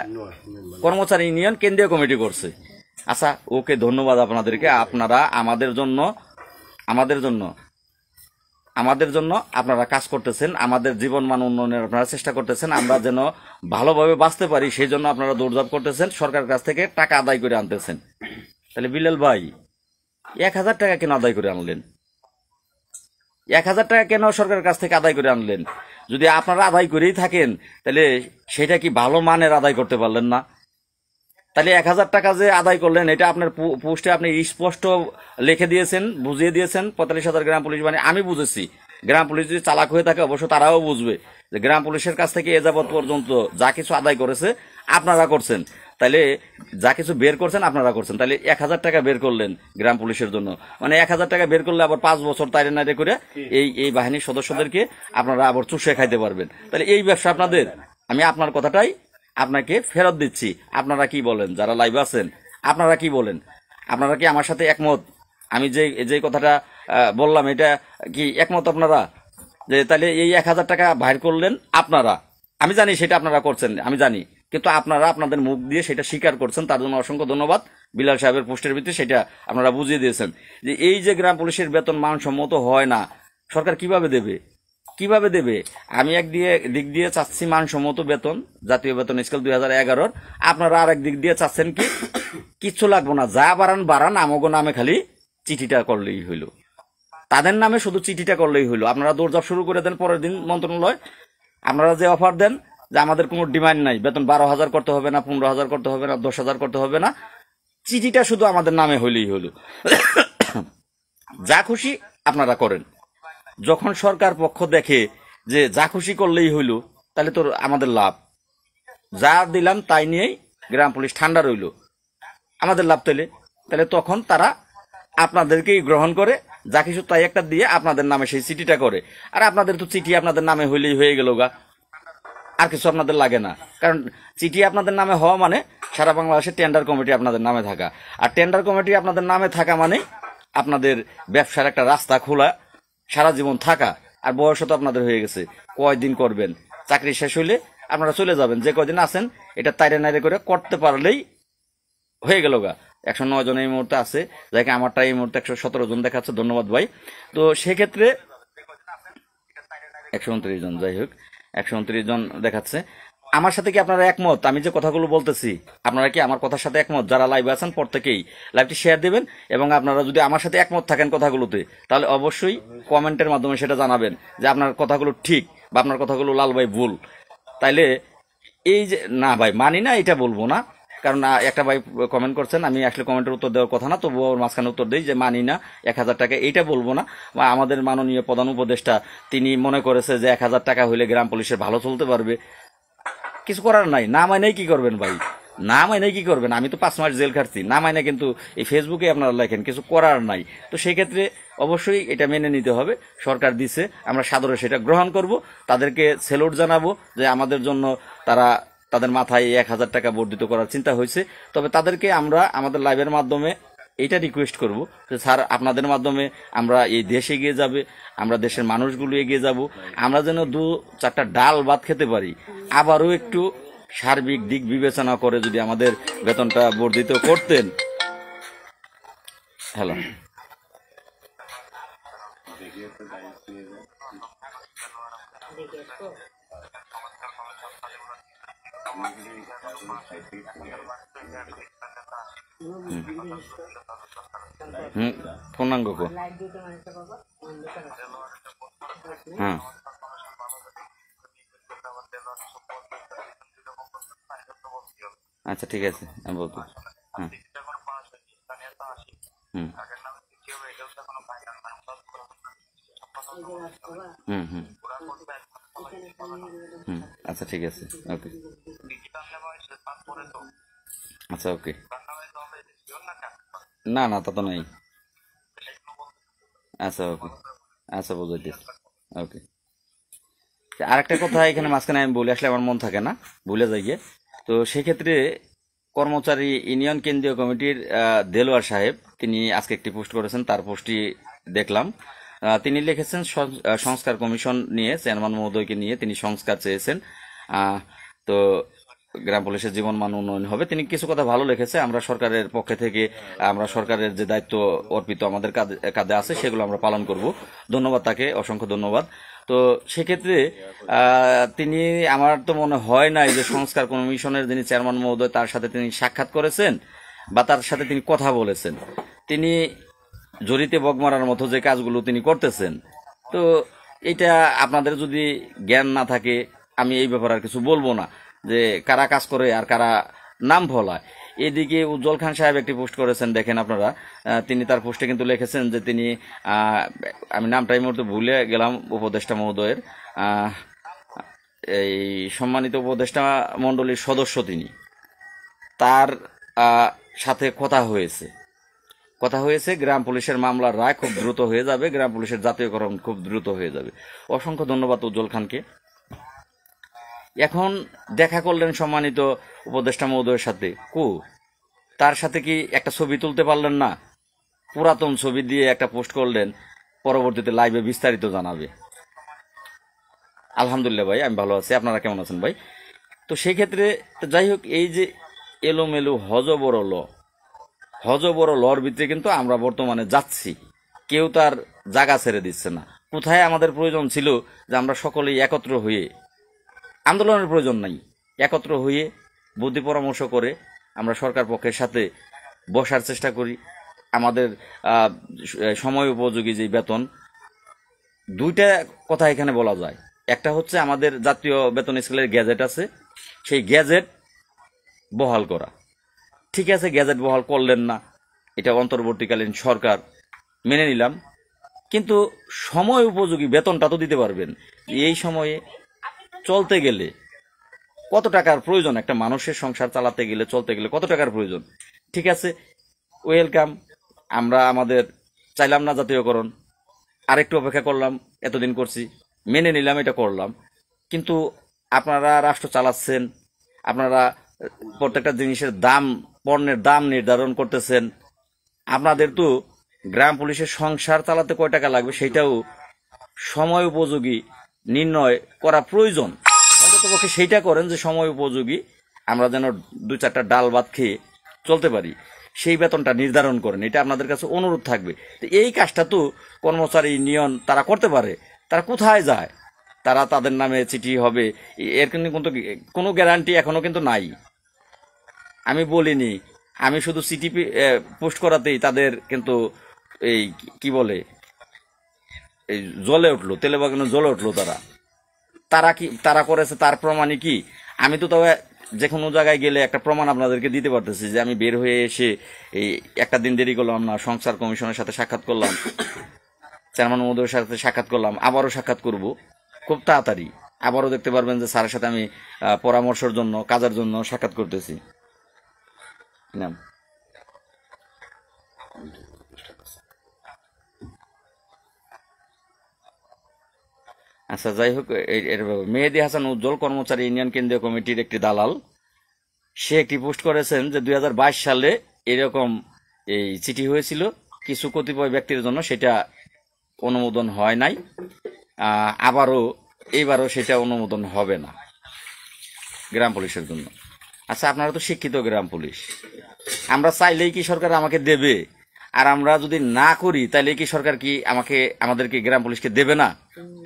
কর্মচারী ইউনিয়ন কেন্দ্রীয় কমিটি করছে। আচ্ছা, ওকে, ধন্যবাদ আপনাদেরকে। আপনারা আমাদের জন্য আপনারা কাজ করতেছেন, আমাদের জীবন মান উন্নয়নের আপনারা চেষ্টা করতেছেন, আমরা যেন ভালোভাবে বাঁচতে পারি সেই জন্য আপনারা দৌড়ঝাঁপ করতেছেন, সরকারের কাছ থেকে টাকা আদায় করে আনতেছেন। তাহলে বিল্লাল ভাই 1000 টাকা কেন আদায় করে আনলেন? 1000 টাকা কেন সরকারের কাছ থেকে আদায় করে আনলেন? যদি আপনারা আদায় করেই থাকেন তাহলে সেটা কি ভালো মানের আদায় করতে পারলেন না? তাহলে 1000 টাকা যে আদায় করলেন, এটা আপনার পোস্টে আপনি স্পষ্ট লিখে দিয়েছেন, বুঝিয়ে দিয়েছেন 45,000 গ্রাম পুলিশ বাহিনী। আমি বুঝেছি, গ্রাম পুলিশ যদি চালাক হয়ে থাকে অবশ্য তারাও বুঝবে যে গ্রাম পুলিশের কাছ থেকে এ যাবৎ পর্যন্ত যা কিছু আদায় করেছে আপনারা করছেন, তাহলে যা কিছু বের করছেন আপনারা করছেন। তাহলে 1000 টাকা বের করলেন গ্রাম পুলিশের জন্য, মানে 1000 টাকা বের করলে আবার 5 বছর তাইরে নাইরে করে এই বাহিনীর সদস্যদেরকে আপনারা আবার চুষে খাইতে পারবেন। তাহলে এই ব্যবসা আপনাদের, আমি আপনার কথাটাই আপনাকে ফেরত দিচ্ছি। আপনারা কি বলেন? যারা লাইভ আছেন আপনারা কি বলেন? আপনারা কি আমার সাথে একমত? আমি যে যে কথাটা বললাম এটা কি একমত আপনারা? যে তাহলে এই 1,000 টাকা বাইর করলেন আপনারা, আমি জানি সেটা আপনারা করছেন, আমি জানি, কিন্তু আপনারা আপনাদের মুখ দিয়ে সেটা স্বীকার করছেন, তার জন্য অসংখ্য ধন্যবাদ। বিলাল সাহেবের পোস্টের ভিত্তিতে সেটা আপনারা বুঝিয়ে দিয়েছেন যে এই যে গ্রাম পুলিশের বেতন মানসম্মত হয় না, সরকার কিভাবে দেবে, কিভাবে দেবে? আমি দিক দিয়ে চাচ্ছি মানসম্মত বেতন, জাতীয় বেতন স্কেল 2011-র। আপনারা আরেক দিক দিয়ে চাচ্ছেন কি কিচ্ছু লাগবো না, যা বাড়ান বাড়ান, আমগো নামে খালি চিঠিটা করলেই হইল, তাদের নামে শুধু চিঠিটা করলেই হইলো। আপনারা দৌড়ঝাঁপ শুরু করে দেন পরের দিন মন্ত্রণালয়, আপনারা যে অফার দেন যে আমাদের কোনো ডিমান্ড নাই, বেতন 12,000 করতে হবে না, 15,000 করতে হবে না, 10,000 করতে হবে না, চিঠিটা শুধু আমাদের নামে হইলেই হলো। যা খুশি আপনারা করেন। যখন সরকার পক্ষ দেখে যে যা খুশি করলেই হইল, তাহলে তো আমাদের লাভ, যা দিলাম তাই নিয়েই গ্রাম পুলিশ ঠান্ডা রইল, আমাদের লাভ। তাহলে তখন তারা আপনাদেরকেই গ্রহণ করে, যা কিছু তাই একটা দিয়ে আপনাদের নামে সেই চিঠিটা করে। আর আপনাদের তো চিঠি আপনাদের নামে হইলেই হয়ে গেল গা, আর কিছু আপনাদের লাগে না। কারণ চিঠি আপনাদের নামে হওয়া মানে সারা বাংলাদেশে টেন্ডার কমিটি আপনাদের নামে থাকা, আর টেন্ডার কমিটি আপনাদের নামে থাকা মানে আপনাদের ব্যবসার একটা রাস্তা খোলা, সারা জীবন থাকা। আর বয়সও তো আপনাদের হয়ে গেছে, কয়দিন করবেন, চাকরি শেষ হইলে আপনারা চলে যাবেন, যে কয়দিন আছেন এটা তাইরে নাইরে করে করতে পারলেই হয়ে গেল গা। 109 জন এই মুহূর্তে আছে, যাকে আমারটা এই মুহূর্তে 117 জন দেখাচ্ছে, ধন্যবাদ ভাই। তো সেক্ষেত্রে 129 জন, যাই হোক 129 জন দেখাচ্ছে। আমার সাথে কি আপনারা একমত? আমি যে কথাগুলো বলতেছি আপনারা কি আমার কথার সাথে একমত? যারা লাইভে আছেন প্রত্যেকেই লাইভটি শেয়ার দেবেন, এবং আপনারা যদি আমার সাথে একমত থাকেন কথাগুলোতে, তাহলে অবশ্যই কমেন্টের মাধ্যমে সেটা জানাবেন যে আপনার কথাগুলো ঠিক বা আপনার কথাগুলো লাল ভাই ভুল। তাইলে এই যে না ভাই মানি না এটা বলবো না, কারণ একটা ভাই কমেন্ট করছেন, আমি আসলে কমেন্টের উত্তর দেওয়ার কথা না, তবুও ওর মাঝখানে উত্তর দিই যে মানি না 1,000 টাকা, এইটা বলবো না। বা আমাদের মাননীয় প্রধান উপদেষ্টা তিনি মনে করেছে যে 1,000 টাকা হইলে গ্রাম পুলিশের ভালো চলতে পারবে, কিছু করার নাই। না মাইনেই কি করবেন ভাই, না মাইনেই কি করবেন? আমি তো 5 মাস জেল খাটছি, না মাইনে কিন্তু এই ফেসবুকে আপনারা লেখেন, কিছু করার নাই। তো সেই ক্ষেত্রে অবশ্যই এটা মেনে নিতে হবে, সরকার দিছে, আমরা সাদরে সেটা গ্রহণ করব, তাদেরকে সেলুট জানাবো যে আমাদের জন্য তারা তাদের মাথায় 1,000 টাকা বর্ধিত করার চিন্তা হয়েছে। তবে তাদেরকে আমরা আমাদের লাইভের মাধ্যমে এইটা রিকোয়েস্ট করব যে স্যার আপনাদের মাধ্যমে আমরা এই দেশ এগিয়ে যাবে, আমরা দেশের মানুষগুলো এগিয়ে যাব, আমরা যেন 2-4টা ডাল ভাত খেতে পারি। আবারও একটু সার্বিক দিক বিবেচনা করে যদি আমাদের বেতনটা বর্ধিত করতেন। হ্যালো, পূর্ণাঙ্গ কো, হ্যাঁ আচ্ছা ঠিক আছে, আমি বলতো। হ্যাঁ হুম হুম হুম হুম আচ্ছা ঠিক আছে, ওকে, আচ্ছা ওকে, না না তা তো নাই, আচ্ছা ওকে, আচ্ছা বুঝাইতেছি, ওকে। আরেকটা কথা এখানে মাঝখানে আমি বলি, আসলে আমার মন থাকে না, ভুলে যাই গিয়ে। তো সেক্ষেত্রে কর্মচারী ইউনিয়ন কেন্দ্রীয় কমিটির দেলোয়ার সাহেব তিনি আজকে একটি পোস্ট করেছেন, তার পোস্টটি দেখলাম। তিনি লিখেছেন সংস্কার কমিশন নিয়ে, চেয়ারম্যান মহোদয়কে নিয়ে তিনি সংস্কার চেয়েছেন। তো গ্রাম পুলিশের জীবন মান উন্নয়ন হবে, তিনি কিছু কথা ভালো লিখেছে। আমরা সরকারের পক্ষে থেকে আমরা সরকারের যে দায়িত্ব অর্পিত আমাদের কাঁধে আছে সেগুলো আমরা পালন করব। ধন্যবাদ তাকে, অসংখ্য ধন্যবাদ। তো সেক্ষেত্রে তিনি, আমার তো মনে হয় নাই যে সংস্কার কমিশনের যিনি চেয়ারম্যান মহোদয় তার সাথে তিনি সাক্ষাৎ করেছেন বা তার সাথে তিনি কথা বলেছেন। তিনি জড়িতে বগ মারার মতো যে কাজগুলো তিনি করতেছেন, তো এটা আপনাদের যদি জ্ঞান না থাকে, আমি এই ব্যাপারে আর কিছু বলবো না যে কারা কাজ করে আর কারা নাম ফলায়। এদিকে উজ্জ্বল খান সাহেব একটি পোস্ট করেছেন, দেখেন আপনারা, তিনি তার পোস্টে কিন্তু লিখেছেন যে তিনি, আমি নামটা এই মুহূর্তে ভুলে গেলাম উপদেষ্টা মহোদয়ের, এই সম্মানিত উপদেষ্টা মণ্ডলীর সদস্য তিনি, তার সাথে কথা হয়েছে গ্রাম পুলিশের মামলার রায় খুব দ্রুত হয়ে যাবে, গ্রাম পুলিশের জাতীয়করণ খুব দ্রুত হয়ে যাবে। অসংখ্য ধন্যবাদ উজ্জ্বল খানকে। এখন দেখা করলেন সম্মানিত উপদেষ্টা মহোদয়ের সাথে, তার সাথে কি একটা ছবি তুলতে পারলেন না? পুরাতন ছবি দিয়ে একটা পোস্ট করলেন, পরবর্তীতে লাইভে বিস্তারিত জানাবে। আলহামদুলিল্লাহ ভাই, আমি ভালো আছি, আপনারা কেমন আছেন ভাই? তো সেই ক্ষেত্রে যাই হোক, এই যে এলোমেলো হজবড় লর ভিতরে কিন্তু আমরা বর্তমানে যাচ্ছি, কেউ তার জায়গা ছেড়ে দিচ্ছে না। কোথায় আমাদের প্রয়োজন ছিল যে আমরা সকলেই একত্র হয়ে, আন্দোলনের প্রয়োজন নাই, একত্র হয়ে বুদ্ধি পরামর্শ করে আমরা সরকার পক্ষের সাথে বসার চেষ্টা করি। আমাদের সময় উপযোগী যে বেতন, দুইটা কথা এখানে বলা যায়। একটা হচ্ছে আমাদের জাতীয় বেতন স্কেলের গ্যাজেট আছে, সেই গ্যাজেট বহাল করা। ঠিক আছে, গ্যাজেট বহাল করলেন না, এটা অন্তর্বর্তীকালীন সরকার, মেনে নিলাম, কিন্তু সময় উপযোগী বেতনটা তো দিতে পারবেন। এই সময়ে চলতে গেলে কত টাকার প্রয়োজন, একটা মানুষের সংসার চালাতে গেলে, চলতে গেলে কত টাকার প্রয়োজন। ঠিক আছে, ওয়েলকাম, আমরা আমাদের চাইলাম না জাতীয়করণ, আরেকটু অপেক্ষা করলাম, এতদিন করছি, মেনে নিলাম, এটা করলাম। কিন্তু আপনারা রাষ্ট্র চালাচ্ছেন, আপনারা প্রত্যেকটা জিনিসের দাম, পণ্যের দাম নির্ধারণ করতেছেন। আপনাদের তো গ্রাম পুলিশের সংসার চালাতে কয় টাকা লাগবে সেটাও সময় উপযোগী নির্ণয় করা প্রয়োজন। অন্ততপক্ষে সেইটা করেন যে সময় উপযোগী আমরা যেন 2-4টা ডাল ভাত খেয়ে চলতে পারি, সেই বেতনটা নির্ধারণ করেন, এটা আপনাদের কাছে অনুরোধ থাকবে। তো এই কাজটা তো কর্মচারী ইউনিয়ন তারা করতে পারে। তারা কোথায় যায়? তারা তাদের নামে চিঠি হবে, এর কিন্তু কোনো গ্যারান্টি এখনো কিন্তু নাই। আমি বলিনি, আমি শুধু চিঠি পোস্ট করাতেই তাদের কিন্তু এই কি বলে, এই জ্বলে উঠলো, তেলে বাগানো জ্বলে উঠলো। তারা করেছে, তার প্রমাণই কি? আমি তো তবে যে কোনো জায়গায় গেলে একটা প্রমাণ আপনাদেরকে দিতে পারতেছি যে আমি বের হয়ে এসে এই একটা দিন দেরি করলাম না, সংস্কার কমিশনের সাথে সাক্ষাৎ করলাম, চেয়ারম্যান মহোদয়ের সাথে সাক্ষাৎ করলাম, আবারও সাক্ষাৎ করব খুব তাড়াতাড়ি। আবারও দেখতে পারবেন যে স্যারের সাথে আমি পরামর্শের জন্য, কাজের জন্য সাক্ষাৎ করতেছি। নাম আচ্ছা, যাই হোক, মেহেদী হাসান উজ্জ্বল, কর্মচারী ইউনিয়ন কেন্দ্রীয় কমিটির একটি দালাল, সে একটি পোস্ট করেছেন যে 2022 সালে এরকম এই চিঠি হয়েছিল কিছু কতিপয় ব্যক্তির জন্য, সেটা অনুমোদন হয় নাই, এইবারও সেটা অনুমোদন হবে না গ্রাম পুলিশের জন্য। আচ্ছা, আপনারা তো শিক্ষিত গ্রাম পুলিশ, আমরা চাইলেই কি সরকার আমাকে দেবে? আর আমরা যদি না করি তাহলে কি সরকার কি আমাদেরকে গ্রাম পুলিশকে দেবে না?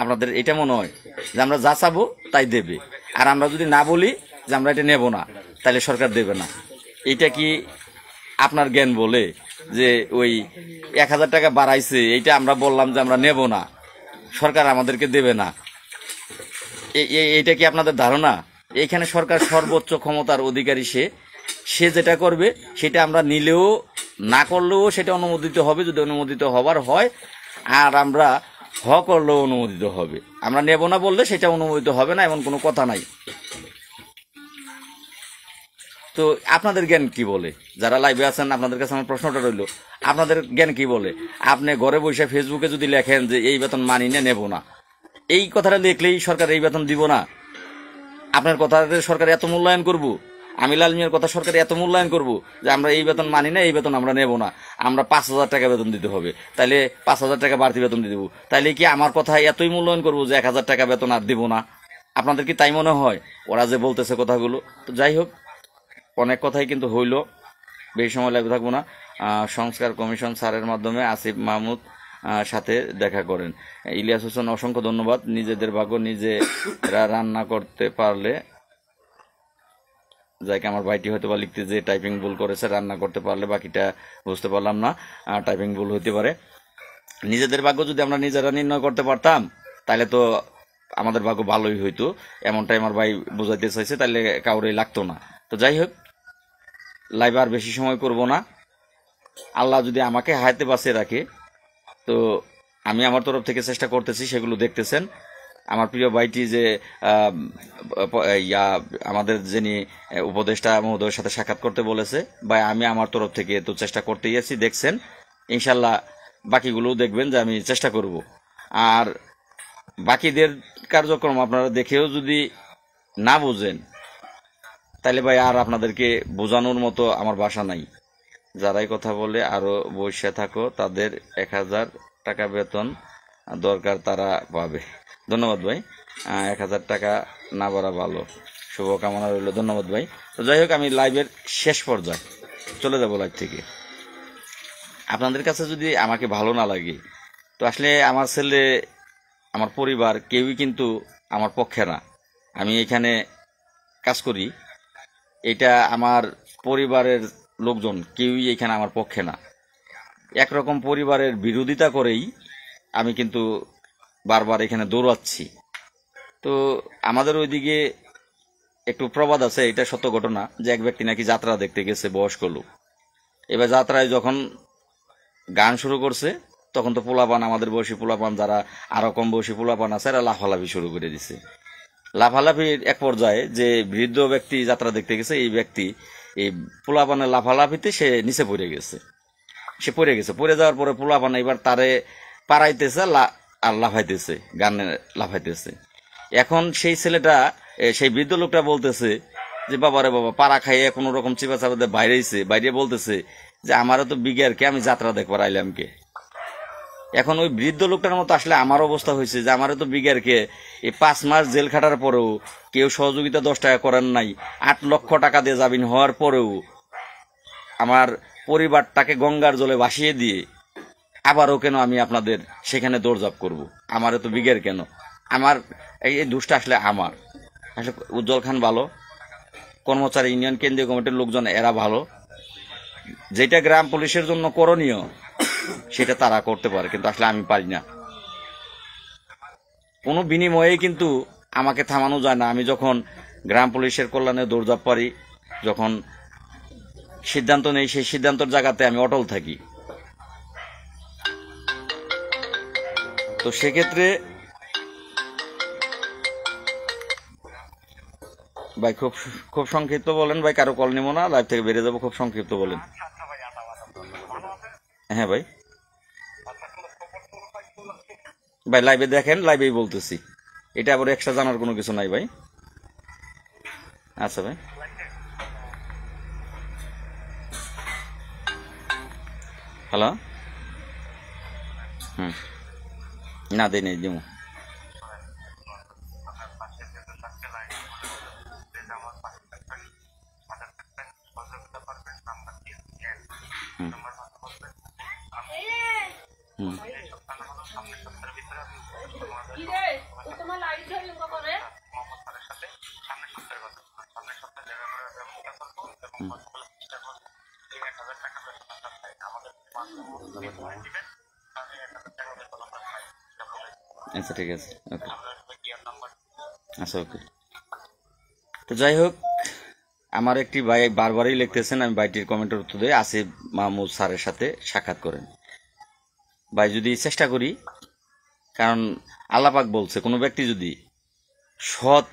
আপনাদের এটা মনে হয় যে আমরা যা চাবো তাই দেবে, আর আমরা যদি না বলি যে আমরা এটা নেব না তাহলে সরকার দেবে না? এটা কি আপনার জ্ঞান বলে যে ওই 1000 টাকা বাড়াইছে, এইটা আমরা বললাম যে আমরা নেব না, সরকার আমাদেরকে দেবে না? এইটা কি আপনাদের ধারণা? এইখানে সরকার সর্বোচ্চ ক্ষমতার অধিকারী, সে যেটা করবে সেটা আমরা নিলেও না করলেও সেটা অনুমোদিত হবে, যদি অনুমোদিত হবার হয়, আর আমরা করলেও অনুমোদিত হবে। আমরা নেব না বললে সেটা অনুমোদিত হবে না, এমন কোনো কথা নাই। তো আপনাদের জ্ঞান কি বলে? যারা লাইভে আছেন, আপনাদের কাছে আমার প্রশ্নটা রইল, আপনাদের জ্ঞান কি বলে? আপনি ঘরে বসে ফেসবুকে যদি লেখেন যে এই বেতন মানি না, নেব না, এই কথাটা লিখলেই সরকার এই বেতন দিব না? আপনার কথা সরকার এত মূল্যায়ন করবো? আমি লাল মিয়ার কথা সরকার এত মূল্যায়ন করবো যে আমরা এই বেতন মানি না, এই বেতন আমরা নেব না, আমরা 5000 টাকা বেতন দিতে হবে, তাইলে 5000 টাকা বাড়তি বেতন দিয়ে দেবো? তাইলে কি আমার কথা এতই মূল্যায়ন করবো যে 1000 টাকা বেতন আর দিব না? আপনাদের কি তাই মনে হয়? ওরা যে বলতেছে কথাগুলো, তো যাই হোক, অনেক কথাই কিন্তু হইল, বেশি সময় লাগবে থাকবো না। সংস্কার কমিশন স্যারের মাধ্যমে আসিফ মাহমুদ সাথে দেখা করেন। ইলিয়াস হোসেন, অসংখ্য ধন্যবাদ। নিজেদের ভাগ্য নিজেরা রান্না করতে পারলে, যাকে আমার ভাইটি হয়তো বা লিখতে যে টাইপিং ভুল করেছে, রান্না করতে পারলে, বাকিটা বুঝতে পারলাম না, টাইপিং ভুল হইতে পারে। নিজেদের ভাগ্য যদি আমরা নিজেরা নির্ণয় করতে পারতাম তাহলে তো আমাদের ভাগ্য ভালোই হইতো, এমনটাই আমার ভাই বোঝাইতে চাইছে, তাহলে কাউরে লাগতো না। তো যাই হোক, লাইভ আর বেশি সময় করব না। আল্লাহ যদি আমাকে হায়াতে বাঁচিয়ে রাখে, তো আমি আমার তরফ থেকে চেষ্টা করতেছি, সেগুলো দেখতেছেন। আমার প্রিয় ভাইটি যে আমাদের যিনি উপদেষ্টা মহোদয়ের সাথে সাক্ষাৎ করতে বলেছে, ভাই আমি আমার তরফ থেকে তো চেষ্টা করতেই আছি, দেখছেন। ইনশাল্লাহ বাকিগুলোও দেখবেন যে আমি চেষ্টা করব। আর বাকিদের কার্যক্রম আপনারা দেখেও যদি না বোঝেন তাহলে ভাই আর আপনাদেরকে বোঝানোর মতো আমার ভাষা নাই। যারাই কথা বলে আরো বসে থাকো, তাদের 1000 টাকা বেতন দরকার, তারা পাবে। ধন্যবাদ ভাই। 1000 টাকা না বাড়া ভালো, শুভকামনা রইল। ধন্যবাদ ভাই। তো যাই হোক, আমি লাইভের শেষ পর্যায়ে চলে যাব লাইভ থেকে। আপনাদের কাছে যদি আমাকে ভালো না লাগে, তো আসলে আমার ছেলে, আমার পরিবার কেউই কিন্তু আমার পক্ষে না। আমি এখানে কাজ করি, এটা আমার পরিবারের লোকজন কেউই এখানে আমার পক্ষে না। একরকম পরিবারের বিরোধিতা করেই আমি কিন্তু বারবার এখানে দৌড়াচ্ছি। তো আমাদের ওইদিকে একটু প্রবাদ আছে, এটা সত্য ঘটনা, যে এক ব্যক্তি নাকি যাত্রা দেখতে গেছে, বয়স্ক লোক। এবার যাত্রায় যখন গান শুরু করছে, তখন তো পোলাপান, আমাদের বয়সী পোলাপান, যারা আরো কম বয়সী পোলাপান আছে, এরা লাফালাফি শুরু করে দিছে। লাফালাফির এক পর্যায়ে যে বৃদ্ধ ব্যক্তি যাত্রা দেখতে গেছে, এই ব্যক্তি এই পোলাপানের লাফালাফিতে সে নিচে পড়ে গেছে। সে পড়ে গেছে, পড়ে যাওয়ার পরে পোলাপান এবার তারে পাড়াইতেছে আর লাফাইতেছে, গানে লাফাইতেছে। এখন সেই ছেলেটা, সেই বৃদ্ধ লোকটা বলতেছে যে বাবারে বাবা, পাড়া খাইয়ে কোনো রকম চিপা চাপাতে বাইরেছে, বাইরে বলতেছে যে আমারও তো বিজ্ঞার কে, আমি যাত্রা দেখবার আইলাম কে। এখন ওই বৃদ্ধ লোকটার মতো আসলে আমার অবস্থা হয়েছে যে আমারও তো বিজ্ঞার কে, এই 5 মাস জেল খাটার পরেও কেউ সহযোগিতা 10 টাকা করেন নাই, 8 লক্ষ টাকা দিয়ে জামিন হওয়ার পরেও আমার পরিবারটাকে গঙ্গার জলে ভাসিয়ে দিয়ে আবারও কেন আমি আপনাদের সেখানে দৌড়ঝাঁপ করব? আমারও তো বিজ্ঞার কেন? আমার এই দুষ্টা আসলে আমার। আসলে উজ্জ্বল খান ভালো, কর্মচারী ইউনিয়ন কেন্দ্রীয় কমিটির লোকজন এরা ভালো, যেটা গ্রাম পুলিশের জন্য করণীয় সেটা তারা করতে পারে, কিন্তু আসলে আমি পারি না। কোনো বিনিময়ে কিন্তু আমাকে থামানো যায় না। আমি যখন গ্রাম পুলিশের কল্যাণে দৌড়ঝাঁপ পারি, যখন সিদ্ধান্ত নেই, সেই সিদ্ধান্তের জায়গাতে আমি অটল থাকি। তো সেক্ষেত্রে ভাই খুব খুব সংক্ষিপ্ত বলেন ভাই, কারো কল নিব না, লাইভ থেকে বেরিয়ে যাবো, খুব সংক্ষিপ্ত বলেন। হ্যাঁ ভাই, ভাই লাইভে দেখেন, লাইভেই বলতেছি, এটা আবার এক্সট্রা জানার কোনো কিছু নাই ভাই। আচ্ছা ভাই, হ্যালো, হুম, না দেই নেই দিব। হুম হুম আচ্ছা ঠিক আছে, ওকে, আচ্ছা ওকে। তো যাই হোক, আমার একটি ভাই বারবারই লিখতেছেন, আমি ভাইটির কমেন্টের উত্তর দিয়ে আসিফ মাহমুদ স্যারের সাথে সাক্ষাৎ করেন। ভাই যদি চেষ্টা করি, কারণ আল্লাপাক বলছে কোনো ব্যক্তি যদি সৎ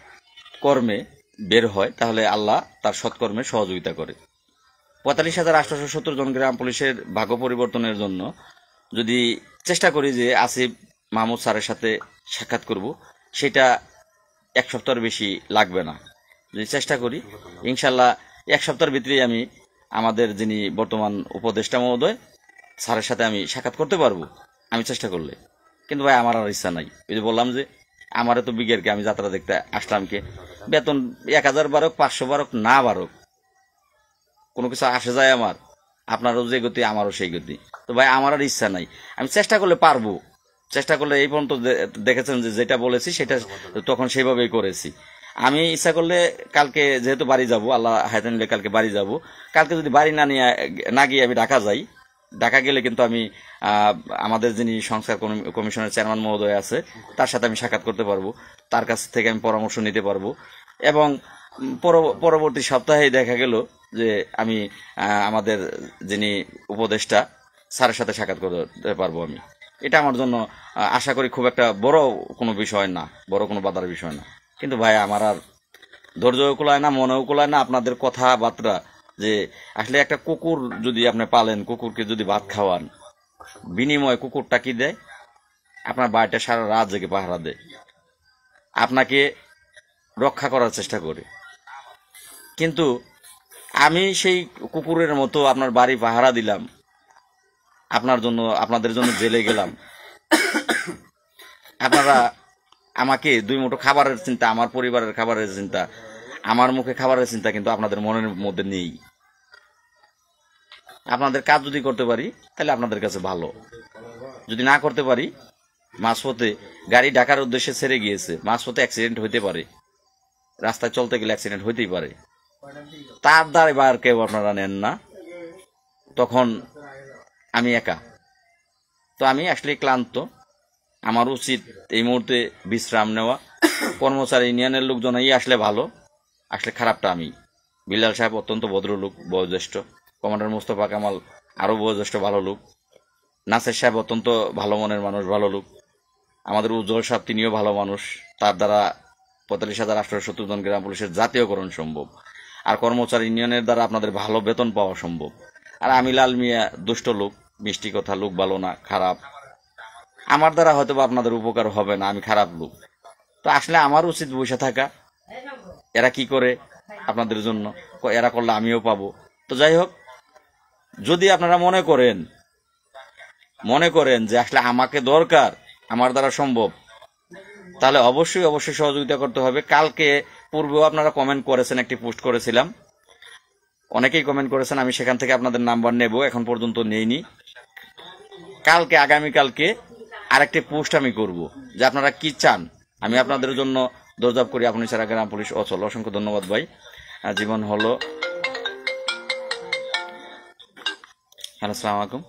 কর্মে বের হয় তাহলে আল্লাহ তার সৎকর্মে সহযোগিতা করে। 45,870 জন গ্রাম পুলিশের ভাগ্য পরিবর্তনের জন্য যদি চেষ্টা করি যে আসিফ মাহমুদ স্যারের সাথে সাক্ষাৎ করব, সেটা 1 সপ্তাহের বেশি লাগবে না। যদি চেষ্টা করি, ইনশাল্লাহ 1 সপ্তাহের ভিতরেই আমি আমাদের যিনি বর্তমান উপদেষ্টা মহোদয় স্যারের সাথে আমি সাক্ষাৎ করতে পারবো, আমি চেষ্টা করলে। কিন্তু ভাই আমার আর ইচ্ছা নাই। ওই যে বললাম যে আমার তো বিজ্ঞানকে, আমি যাত্রা দেখতে আসলাম কে, বেতন 1000 বারক, 500 বারক, না বারক, কোনো কিছু আসে যায় আমার, আপনারও যে গতি আমারও সেই গতি। তো ভাই আমার আর ইচ্ছা নাই, আমি চেষ্টা করলে পারবো। চেষ্টা করলে এই পর্যন্ত দেখেছেন যে যেটা বলেছি সেটা তখন সেইভাবেই করেছি। আমি ইচ্ছা করলে কালকে যেহেতু বাড়ি যাব, আল্লাহ হায়াত নিলে কালকে বাড়ি যাব, কালকে যদি বাড়ি না গিয়ে আমি ঢাকা যাই, ঢাকা গেলে কিন্তু আমি আমাদের যিনি সংস্কার কমিশনের চেয়ারম্যান মহোদয় আছে তার সাথে আমি সাক্ষাৎ করতে পারবো, তার কাছ থেকে আমি পরামর্শ নিতে পারবো, এবং পরবর্তী সপ্তাহে দেখা গেল যে আমি আমাদের যিনি উপদেষ্টা স্যারের সাথে সাক্ষাৎ করতে পারবো আমি। এটা আমার জন্য আশা করি খুব একটা বড় কোনো বিষয় না, বড় কোনো বাধার বিষয় না। কিন্তু ভাই আমার আর ধৈর্যও কুলায় না, মনেও কুলায় না আপনাদের কথাবার্তা। যে আসলে একটা কুকুর যদি আপনি পালেন, কুকুরকে যদি ভাত খাওয়ান, বিনিময়ে কুকুরটা কি দেয়? আপনার বাড়িটা সারা রাত জেগে পাহারা দেয়, আপনাকে রক্ষা করার চেষ্টা করে। কিন্তু আমি সেই কুকুরের মতো আপনার বাড়ি পাহারা দিলাম, আপনার জন্য, আপনাদের জন্য জেলে গেলাম, আপনারা আমাকে 2 মুঠো খাবারের চিন্তা, আমার পরিবারের খাবারের চিন্তা, আমার মুখে খাবারের চিন্তা কিন্তু আপনাদের মনের মধ্যে নেই। আপনাদের কাজ যদি করতে পারি তাহলে আপনাদের কাছে ভালো, যদি না করতে পারি, মাঝপথে গাড়ি ঢাকার উদ্দেশ্যে ছেড়ে গিয়েছে, মাঝপথে অ্যাক্সিডেন্ট হইতে পারে, রাস্তায় চলতে গেলে অ্যাক্সিডেন্ট হইতেই পারে, তার দ্বারা বার কেউ আপনারা নেন না, তখন আমি একা। তো আমি আসলে ক্লান্ত, আমার উচিত এই মুহূর্তে বিশ্রাম নেওয়া। কর্মচারী ইউনিয়নের লোকজন আসলে ভালো, আসলে খারাপটা আমি। বিল্লাল সাহেব অত্যন্ত ভদ্রলোক, বয়োজ্যেষ্ঠ। কমান্ডার মোস্তফা কামাল আরও বয়োজ্যেষ্ঠ, ভালো লোক। নাসের সাহেব অত্যন্ত ভালো মনের মানুষ, ভালো লোক। আমাদের উজ্জ্বল সাহেব, তিনিও ভালো মানুষ। তার দ্বারা 45,870 জন গ্রাম পুলিশের জাতীয়করণ সম্ভব, আর কর্মচারী ইউনিয়নের দ্বারা আপনাদের ভালো বেতন পাওয়া সম্ভব। আর আমি লাল মিয়া দুষ্ট লোক, মিষ্টি কথা, লোক ভালো না, খারাপ। আমার দ্বারা হয়তো বা আপনাদের উপকার হবে না, আমি খারাপ লোক। তো আসলে আমার উচিত বসে থাকা, এরা কি করে আপনাদের জন্য, এরা করলে আমিও পাবো। তো যাই হোক, যদি আপনারা মনে করেন যে আসলে আমাকে দরকার, আমার দ্বারা সম্ভব, তাহলে অবশ্যই অবশ্যই সহযোগিতা করতে হবে। কালকে পূর্বেও আপনারা কমেন্ট করেছেন, একটি পোস্ট করেছিলাম, অনেকেই কমেন্ট করেছেন, আমি সেখান থেকে আপনাদের নাম্বার নেব, এখন পর্যন্ত নেইনি। কালকে, আগামীকালকে আরেকটি পোস্ট আমি করব যে আপনারা কি চান, আমি আপনাদের জন্য দরজাপ করি। আপনি ছাড়া গ্রাম পুলিশ অচল। অসংখ্য ধন্যবাদ ভাই। জীবন হলো। হ্যালো, আসসালামু আলাইকুম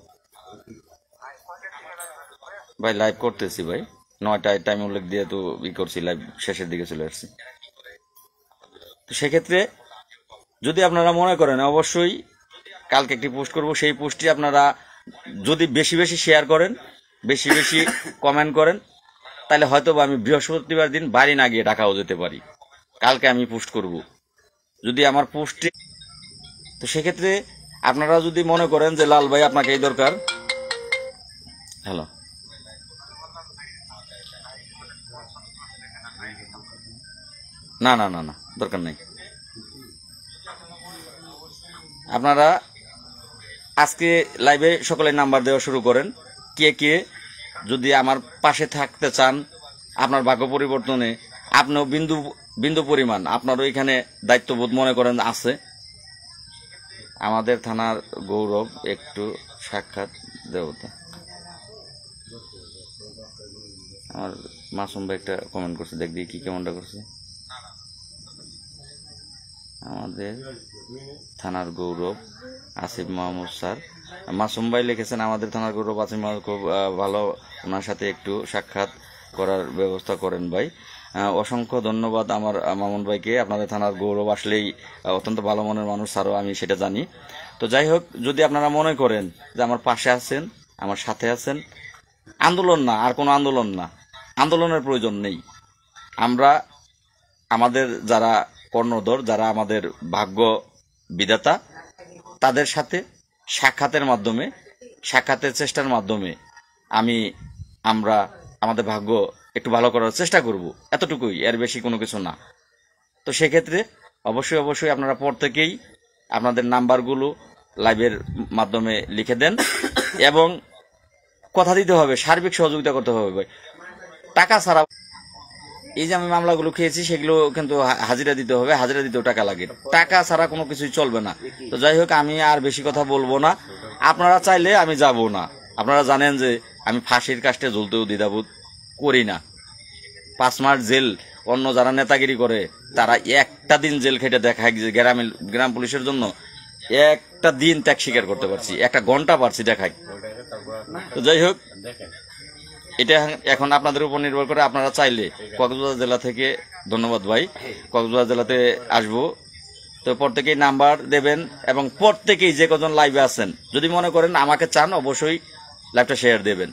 ভাই, লাইভ করতেছি ভাই, 9টায় টাইম উল্লেখ দিয়ে তো করছি, লাইভ শেষের দিকে চলে আসছি। তো সেক্ষেত্রে যদি আপনারা মনে করেন, অবশ্যই কালকে একটি পোস্ট করব, সেই পোস্টটি আপনারা যদি বেশি বেশি শেয়ার করেন, বেশি বেশি কমেন্ট করেন, তাহলে হয়তো আমি বৃহস্পতিবার দিন বাড়ি না গিয়ে ঢাকাও যেতে পারি। কালকে আমি পোস্ট করব যদি আমার পোস্টে। তো সেক্ষেত্রে আপনারা যদি মনে করেন যে লাল ভাই আপনাকে এই দরকার, হ্যালো, না না না না, দরকার নেই। আপনারা আজকে লাইভে সকলের নাম্বার দেওয়া শুরু করেন। কে কে যদি আমার পাশে থাকতে চান, আপনার ভাগ্য পরিবর্তনে আপনিও বিন্দু বিন্দু পরিমাণ আপনারও এখানে দায়িত্ববোধ মনে করেন আছে। আমাদের থানার গৌরব, একটু সাক্ষাৎ দেবতা। আমার মাসুম ভাই একটা কমেন্ট করছে, দেখ দিয়ে কি কেমনটা করছে। আমাদের থানার গৌরব আসিফ মাহমুদ স্যার, মাসুম ভাই লিখেছেন আমাদের থানার গৌরব আসিফ মাহমুদ, খুব ভালো, ওনার সাথে একটু সাক্ষাৎ করার ব্যবস্থা করেন ভাই। অসংখ্য ধন্যবাদ আমার মামুন ভাইকে। আপনাদের থানার গৌরব আসলেই অত্যন্ত ভালো মনের মানুষ, স্যারও আমি সেটা জানি। তো যাই হোক, যদি আপনারা মনে করেন যে আমার পাশে আছেন, আমার সাথে আছেন, আন্দোলন না, আর কোনো আন্দোলন না, আন্দোলনের প্রয়োজন নেই। আমরা আমাদের যারা কর্ণধর, যারা আমাদের ভাগ্য বিধাতা, তাদের সাথে সাক্ষাতের মাধ্যমে, সাক্ষাতের চেষ্টার মাধ্যমে আমরা আমাদের ভাগ্য একটু ভালো করার চেষ্টা করব, এতটুকুই, এর বেশি কোনো কিছু না। তো সেক্ষেত্রে অবশ্যই অবশ্যই আপনারা পর থেকেই আপনাদের নাম্বারগুলো লাইভের মাধ্যমে লিখে দেন, এবং কথা দিতে হবে, সার্বিক সহযোগিতা করতে হবে ভাই। টাকা ছাড়া, এই যে আমি মামলাগুলো খেয়েছি সেগুলো কিন্তু হাজিরা দিতে হবে, হাজিরা দিতেও টাকা লাগে, টাকা ছাড়া কোনো কিছুই চলবে না। তো যাই হোক, আমি আর বেশি কথা বলবো না। আপনারা চাইলে আমি যাব না, আপনারা জানেন যে আমি ফাঁসির কাস্টে ঝুলতেও দ্বিধাবোধ করি না। 5 মাস জেল, অন্য যারা নেতাগিরি করে তারা একটা দিন জেল খেটে দেখায় যে গ্রাম পুলিশের জন্য একটা দিন ত্যাগ স্বীকার করতে পারছি, একটা ঘন্টা পারছি দেখায়। তো যাই হোক, এটা এখন আপনাদের উপর নির্ভর করে। আপনারা চাইলে কক্সবাজার জেলা থেকে, ধন্যবাদ ভাই, কক্সবাজার জেলাতে আসবো। তো প্রত্যেকেই নাম্বার দেবেন, এবং প্রত্যেকেই যে কজন লাইভে আছেন, যদি মনে করেন আমাকে চান, অবশ্যই লাইভটা শেয়ার দেবেন।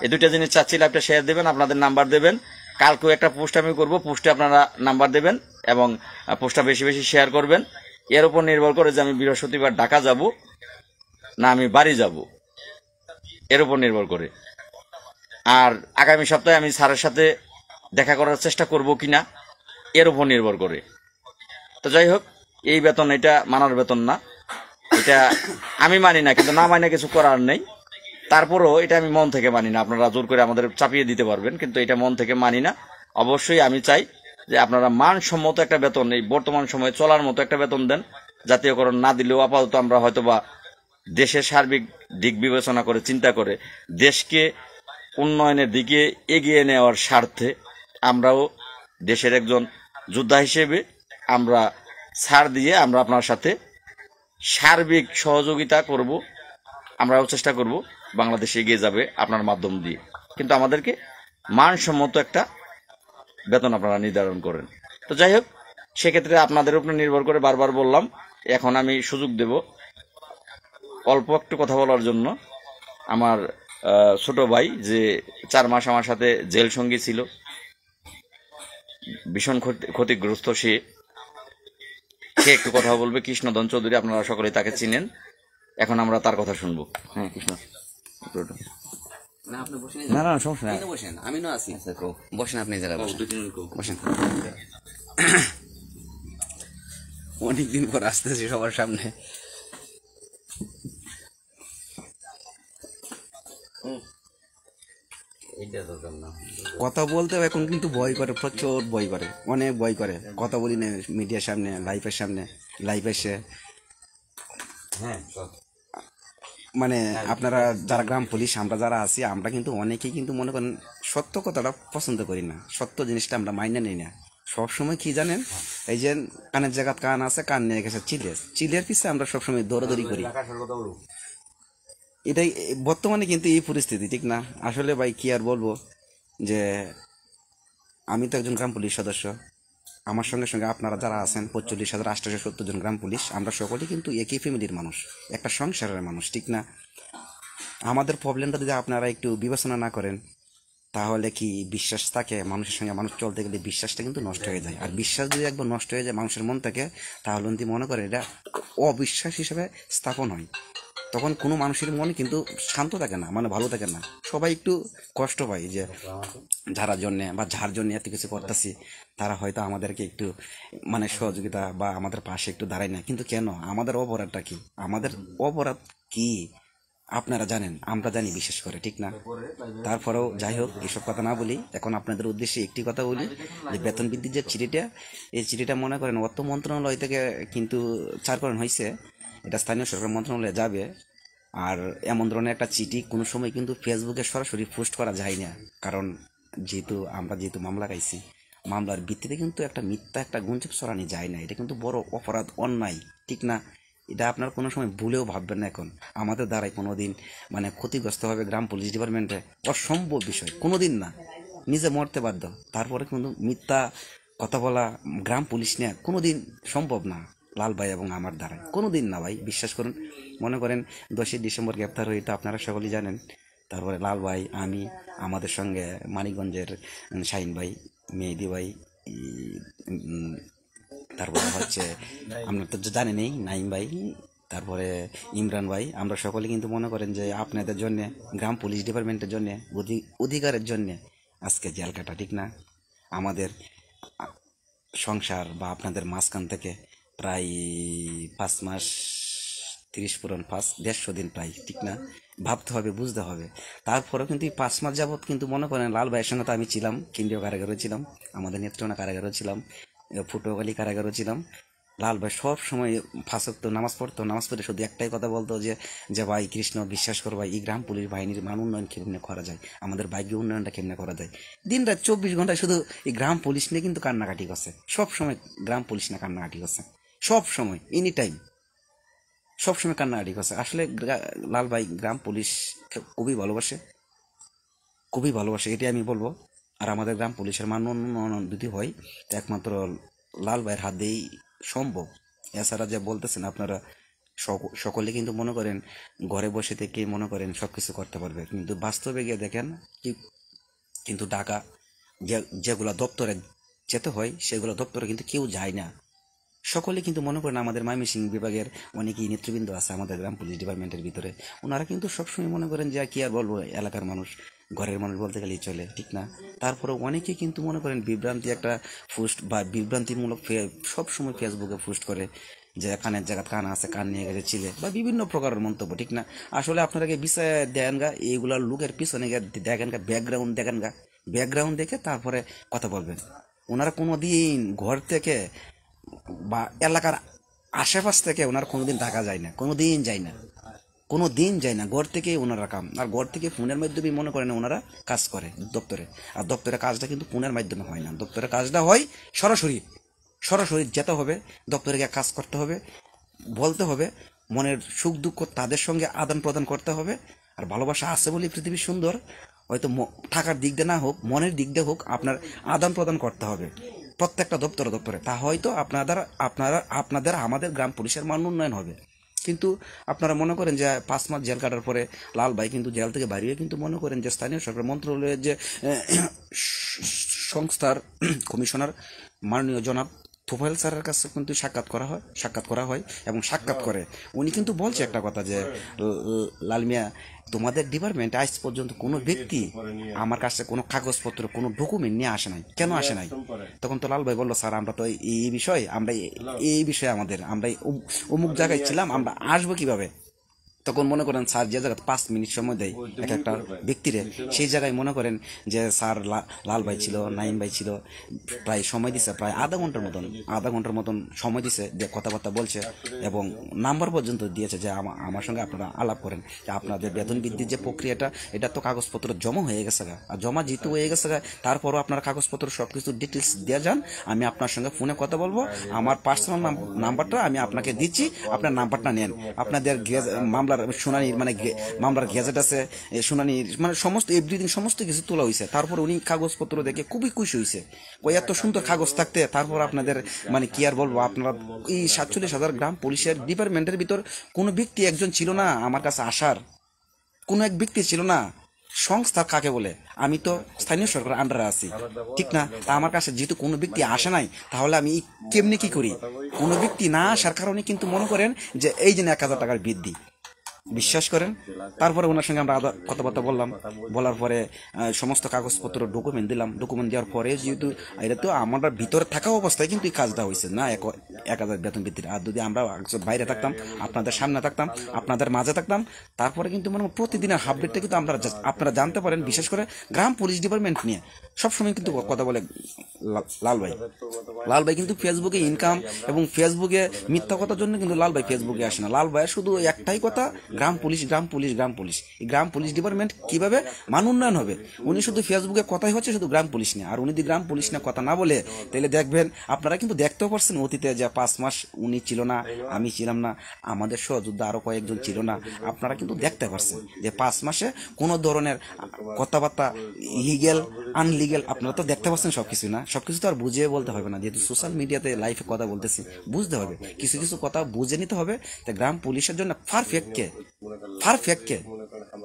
এই দুইটা জিনিস চাচ্ছি, লাইভটা শেয়ার দেবেন, আপনাদের নাম্বার দেবেন। কালকেও একটা পোস্ট আমি করব, পোস্টে আপনারা নাম্বার দেবেন এবং পোস্টটা বেশি বেশি শেয়ার করবেন। এর উপর নির্ভর করে যে আমি বৃহস্পতিবার ঢাকা যাব না আমি বাড়ি যাব, এর উপর নির্ভর করে। আর আগামী সপ্তাহে আমি স্যারের সাথে দেখা করার চেষ্টা করব কিনা, এর উপর নির্ভর করে। তো যাই হোক, এই বেতন এটা মানার বেতন না, এটা আমি মানি না, কিন্তু না মানি কিছু করার নেই। তারপরেও এটা আমি মন থেকে মানি না, আপনারা জোর করে আমাদের চাপিয়ে দিতে পারবেন, কিন্তু এটা মন থেকে মানি না। অবশ্যই আমি চাই যে আপনারা মানসম্মত একটা বেতন, এই বর্তমান সময়ে চলার মতো একটা বেতন দেন। জাতীয়করণ না দিলেও আপাতত আমরা হয়তোবা দেশের সার্বিক দিক বিবেচনা করে চিন্তা করে দেশকে উন্নয়নের দিকে এগিয়ে নেওয়ার স্বার্থে আমরাও দেশের একজন যোদ্ধা হিসেবে আমরা ছাড় দিয়ে আমরা আপনার সাথে সার্বিক সহযোগিতা করব। আমরাও চেষ্টা করব বাংলাদেশ এগিয়ে যাবে আপনার মাধ্যম দিয়ে, কিন্তু আমাদেরকে মানসম্মত একটা বেতন আপনারা নির্ধারণ করেন। তো যাই হোক, সেক্ষেত্রে আপনাদের উপর নির্ভর করে বারবার বললাম, এখন আমি সুযোগ দেব অল্প একটু কথা বলার জন্য। আমার ছোট ভাই যে 4 মাস আমার সাথে জেল সঙ্গী ছিল, ভীষণ ক্ষতিগ্রস্ত সে একটু কথা বলবে। কৃষ্ণধন চৌধুরী, আপনারা সকলেই তাকে চিনেন। এখন আমরা তার কথা শুনবো। হ্যাঁ কৃষ্ণ, না আপনি বসেন, না না সমস্যা নাই, বসেন, আমি না আছি। বসেন, আপনি যারা বসেন। অনেকদিন পর আসতেছি সবার সামনে। কথা বলতে এখন কিন্তু ভয় করে, প্রচুর ভয় করে, অনেক ভয় করে। কথা বলি না মিডিয়ার সামনে, লাইভের সামনে, লাইভ এসে। হ্যাঁ, মানে আপনারা যারা গ্রাম পুলিশ, আমরা যারা আছি, আমরা কিন্তু অনেকেই কিন্তু মনে করেন সত্য কথাটা পছন্দ করি না, সত্য জিনিসটা আমরা মাইনে নিই না। সবসময় কি জানেন, এই যে কানের জায়গা কান আছে, কান নিয়ে গেছে চিলের পিছিয়ে আমরা সবসময় দৌড়াদৌড়ি করি। এটাই বর্তমানে কিন্তু এই পরিস্থিতি, ঠিক না? আসলে ভাই কি আর বলবো, যে আমি তো একজন গ্রাম পুলিশ সদস্য, আমার সঙ্গে সঙ্গে আপনারা যারা আছেন 45,870 জন গ্রাম পুলিশ, আমরা সকলেই কিন্তু একই ফ্যামিলির মানুষ, একটা সংসারের মানুষ, ঠিক না? আমাদের প্রবলেমটা যদি আপনারা একটু বিবেচনা না করেন, তাহলে কি বিশ্বাস থাকে? মানুষের সঙ্গে মানুষ চলতে গেলে বিশ্বাসটা কিন্তু নষ্ট হয়ে যায়। আর বিশ্বাস যদি একবার নষ্ট হয়ে যায় মানুষের মন থেকে, তাহলে যদি মনে করে এটা অবিশ্বাস হিসেবে স্থাপন হয়, তখন কোনো মানুষের মনে কিন্তু শান্ত থাকে না, মানে ভালো থাকে না। সবাই একটু কষ্ট পায় যে যারা জন্যে বা যার জন্য এত কিছু করতেছি, তারা হয়তো আমাদেরকে একটু মানে সহযোগিতা বা আমাদের পাশে একটু দাঁড়ায় না। কিন্তু কেন? আমাদের অপরাধটা কি? আমাদের অপরাধ কি আপনারা জানেন, আমরা জানি বিশেষ করে, ঠিক না? তারপরেও যাই হোক, এসব কথা না বলি, এখন আপনাদের উদ্দেশ্যে একটি কথা বলি, যে বেতন বৃদ্ধির যে চিঠিটা, এই চিঠিটা মনে করেন অর্থ মন্ত্রণালয় থেকে কিন্তু চারকরণ হয়েছে, এটা স্থানীয় সরকার মন্ত্রণালয়ে যাবে। আর এমন ধরনের একটা চিঠি কোনো সময় কিন্তু ফেসবুকে সরাসরি পোস্ট করা যায় না, কারণ আমরা যেহেতু মামলা গাইছি, মামলার ভিত্তিতে কিন্তু একটা মিথ্যা একটা গুঞ্জব ছড়ানি যায় না। এটা কিন্তু বড় অপরাধ, অন্যায়, ঠিক না? এটা আপনার কোনো সময় ভুলেও ভাববেন না। এখন আমাদের দ্বারাই কোনো দিন মানে ক্ষতিগ্রস্ত হবে গ্রাম পুলিশ ডিপার্টমেন্টে, অসম্ভব বিষয়, কোনো দিন না, নিজে মরতে বাধ্য। তারপরে কিন্তু মিথ্যা কথা বলা গ্রাম পুলিশ নিয়ে কোনো দিন সম্ভব না, লাল ভাই এবং আমার দ্বারাই কোনো দিন না ভাই, বিশ্বাস করুন। মনে করেন 10ই ডিসেম্বর গ্রেপ্তার হই, তো আপনারা সকলেই জানেন। তারপরে লাল ভাই, আমি, আমাদের সঙ্গে মানিকগঞ্জের শাহিন ভাই, মেহেদি ভাই, তারপরে হচ্ছে আপনার তো জানেনই নাইম ভাই, তারপরে ইমরান ভাই, আমরা সকলে কিন্তু মনে করেন যে আপনাদের জন্য, গ্রাম পুলিশ ডিপার্টমেন্টের জন্য, অধিকারের জন্য আজকে জেল কাটা, ঠিক না? আমাদের সংসার বা আপনাদের মাঝখান থেকে প্রায় 5 মাস 30 পূরণ 150 দিন প্রায়, ঠিক না? ভাবতে হবে, বুঝতে হবে। তারপরেও কিন্তু 5 মাস যাবৎ কিন্তু মনে করেন লাল ভাইয়ের সঙ্গে তো আমি ছিলাম, কেন্দ্রীয় কারাগারও ছিলাম, আমাদের নেত্রকোনা কারাগারও ছিলাম, ফুটবলি কারাগারও ছিলাম। লাল ভাই সব সময় 5 ওয়াক্ত নামাজ পড়তো, নামাজ পড়ে শুধু একটাই কথা বলতো, যে ভাই কৃষ্ণ, বিশ্বাস করো ভাই, এই গ্রাম পুলিশ বাহিনীর মান উন্নয়ন কেমনে করা যায়, আমাদের বাইক উন্নয়নটা কেমনে করা যায়। দিন রাত 24 ঘন্টায় শুধু এই গ্রাম পুলিশ নিয়ে কিন্তু কান্নাকাটি করছে, সব সময় গ্রাম পুলিশ নিয়ে কান্নাকাটি করছে, সব সময়, এনি টাইম, সব সময় কান্নাকাটি করছে। আসলে লাল ভাই গ্রাম পুলিশ খুবই ভালোবাসে, খুবই ভালোবাসে, এটাই আমি বলবো। আর আমাদের গ্রাম পুলিশের মান উন্নয়ন যদি হয়, তো একমাত্র লাল ভাইয়ের হাত দিয়েই সম্ভব। এছাড়া যে বলতেছেন আপনারা সকলে কিন্তু মনে করেন ঘরে বসে থেকে মনে করেন সব কিছু করতে পারবে, কিন্তু বাস্তবে গিয়ে দেখেন কিন্তু টাকা যেগুলো দপ্তরে যেতে হয়, সেগুলো দপ্তরে কিন্তু কেউ যায় না। সকলে কিন্তু মনে করেন আমাদের ময়মনসিংহ বিভাগের অনেকেই নেতৃবৃন্দ আছে আমাদের গ্রাম পুলিশ ডিপার্টমেন্টের ভিতরে, ওনারা কিন্তু সবসময় মনে করেন যে কি আর বলবো, এলাকার মানুষ ঘরের মানুষ বলতে গেলেই চলে, ঠিক না? তারপরে অনেকে কিন্তু মনে করেন বিভ্রান্তি একটা পোস্ট বা বিভ্রান্তিমূলক সবসময় ফেসবুকে পোস্ট করে যে কানের জায়গা কান আছে, কান নিয়ে গেছে ছিলে, বা বিভিন্ন প্রকারের মন্তব্য, ঠিক না? আসলে আপনারাকে বিষয় দেন গা, এইগুলা লোকের পিছনে দেখেন গা, ব্যাকগ্রাউন্ড দেখেন গা, ব্যাকগ্রাউন্ড দেখে তারপরে কথা বলবেন। ওনারা কোনো দিন ঘর থেকে বা এলাকার আশেপাশ থেকে ওনার কোনোদিন ঢাকা যায় না, কোনো দিন যায় না, কোনো দিন যায় না। ঘর থেকে ওনারা কাম, আর ঘর থেকে ফোনের মাধ্যমে মনে করেন ওনারা কাজ করে দপ্তরে। আর দপ্তরের কাজটা কিন্তু ফোনের মাধ্যমে হয় না, দপ্তরের কাজটা হয় সরাসরি। সরাসরি যেতে হবে দপ্তরে গিয়ে কাজ করতে হবে, বলতে হবে, মনের সুখ দুঃখ তাদের সঙ্গে আদান প্রদান করতে হবে। আর ভালোবাসা আছে বলে পৃথিবী সুন্দর, হয়তো টাকার দিক দিয়ে না হোক, মনের দিক দিয়ে হোক, আপনার আদান প্রদান করতে হবে প্রত্যেকটা দপ্তরে। তা হয়তো আপনাদের আমাদের গ্রাম পুলিশের মান উন্নয়ন হবে। কিন্তু আপনারা মনে করেন যে 5 মাস জেল কাটার পরে লাল ভাই কিন্তু জেল থেকে বাড়িয়ে কিন্তু মনে করেন যে স্থানীয় সরকার মন্ত্রণালয়ের যে সংস্থার কমিশনার মাননীয় জনাব তোফায়েল স্যারের কাছে কিন্তু সাক্ষাৎ করা হয় এবং সাক্ষাৎ করে উনি কিন্তু বলছে একটা কথা যে লাল মিয়া, তোমাদের ডিপার্টমেন্টে আজ পর্যন্ত কোনো ব্যক্তি আমার কাছে কোনো কাগজপত্র, কোনো ডকুমেন্ট নিয়ে আসে নাই, কেন আসে নাই? তখন তো লাল ভাই বললো, স্যার আমরা তো এই বিষয়ে আমরা অমুক জায়গায় ছিলাম, আমরা আসবো কিভাবে? তখন মনে করেন স্যার যে জায়গায় 5 মিনিট সময় দেয় এক একটা ব্যক্তিরে, সেই জায়গায় মনে করেন যে স্যার লাল ভাই ছিল, নাইম ভাই ছিল, প্রায় সময় দিছে, প্রায় আধা ঘন্টার মতন সময় দিছে, যে কথাবার্তা বলছে এবং নাম্বার পর্যন্ত দিয়েছে যে আমার সঙ্গে আপনারা আলাপ করেন, যে আপনাদের বেতন বৃদ্ধির যে প্রক্রিয়াটা, এটা তো কাগজপত্র জমা হয়ে গেছে গা, আর জমা যেহেতু হয়ে গেছে গা, তারপরও আপনার কাগজপত্র সব কিছু ডিটেলস দিয়ে যান, আমি আপনার সঙ্গে ফোনে কথা বলবো, আমার পার্সোনাল নাম্বারটা আমি আপনাকে দিচ্ছি, আপনার নাম্বারটা নেন। আপনাদের মামলার শুনানির মানে মামলার গেজেট আছে, শুনানির মানে সমস্ত এভরিথিং সমস্ত কিছু তোলা হয়েছে। তারপর উনি কাগজপত্র দেখে খুবই খুশি হয়েছে, ওই এত সুন্দর কাগজ থাকতে তারপর আপনাদের মানে কি আর বলবো, আপনারা এই 47,000 গ্রাম পুলিশের ডিপার্টমেন্টের ভিতর কোনো ব্যক্তি একজন ছিল না আমার কাছে আসার, কোনো এক ব্যক্তি ছিল না। সংস্থা কাকে বলে? আমি তো স্থানীয় সরকার আন্ডারে আছি, ঠিক না? তা আমার কাছে যেহেতু কোনো ব্যক্তি আসে নাই, তাহলে আমি কেমনি কি করি? কোনো ব্যক্তি না আসার কারণে কিন্তু মনে করেন যে এই যে 1,000 টাকার বৃদ্ধি, বিশ্বাস করেন। তারপরে ওনার সঙ্গে আমরা কথাবার্তা বলার পরে সমস্ত কাগজপত্র ডকুমেন্ট দিলাম। ডকুমেন্ট দেওয়ার পরে যেহেতু এটা তো আমরা ভিতরে থাকা অবস্থায় কিন্তু এই কাজটা হয়েছে না 1,000 বেতন বৃদ্ধির। আর যদি আমরা বাইরে থাকতাম, আপনাদের সামনে থাকতাম, আপনাদের মাঝে থাকতাম, তারপরে কিন্তু মানে প্রতিদিনের আপডেটটা কিন্তু আপনারা জানতে পারেন। বিশেষ করে গ্রাম পুলিশ ডিপার্টমেন্ট নিয়ে সবসময় কিন্তু কথা বলে লাল ভাই কিন্তু ফেসবুকে ইনকাম এবং ফেসবুকে মিথ্যা কথার জন্য কিন্তু লাল ভাই ফেসবুকে আসে না। লাল ভাইয়ের শুধু একটাই কথা, গ্রাম পুলিশ। এই গ্রাম পুলিশ ডিপার্টমেন্ট কিভাবে মান উন্নয়ন হবে, উনি শুধু ফেসবুকে কথাই হচ্ছে শুধু গ্রাম পুলিশ নিয়ে। আর উনি যদি গ্রাম পুলিশ নিয়ে কথা না বলে, তাহলে দেখবেন আপনারা কিন্তু দেখতেও পারছেন অতীতে যে 5 মাস উনি ছিল না, আমি ছিলাম না, আমাদের সহযোদ্ধা আরো কয়েকজন ছিল না, আপনারা কিন্তু দেখতে পারছেন যে 5 মাসে কোনো ধরনের কথাবার্তা লিগেল আনলিগেল আপনারা তো দেখতে পাচ্ছেন সবকিছু। না সবকিছু তো আর বুঝিয়ে বলতে হবে না, যেহেতু সোশ্যাল মিডিয়াতে লাইফে কথা বলতেছি, বুঝতে হবে, কিছু কিছু কথা বুঝে নিতে হবে। তো গ্রাম পুলিশের জন্য পারফেক্ট কে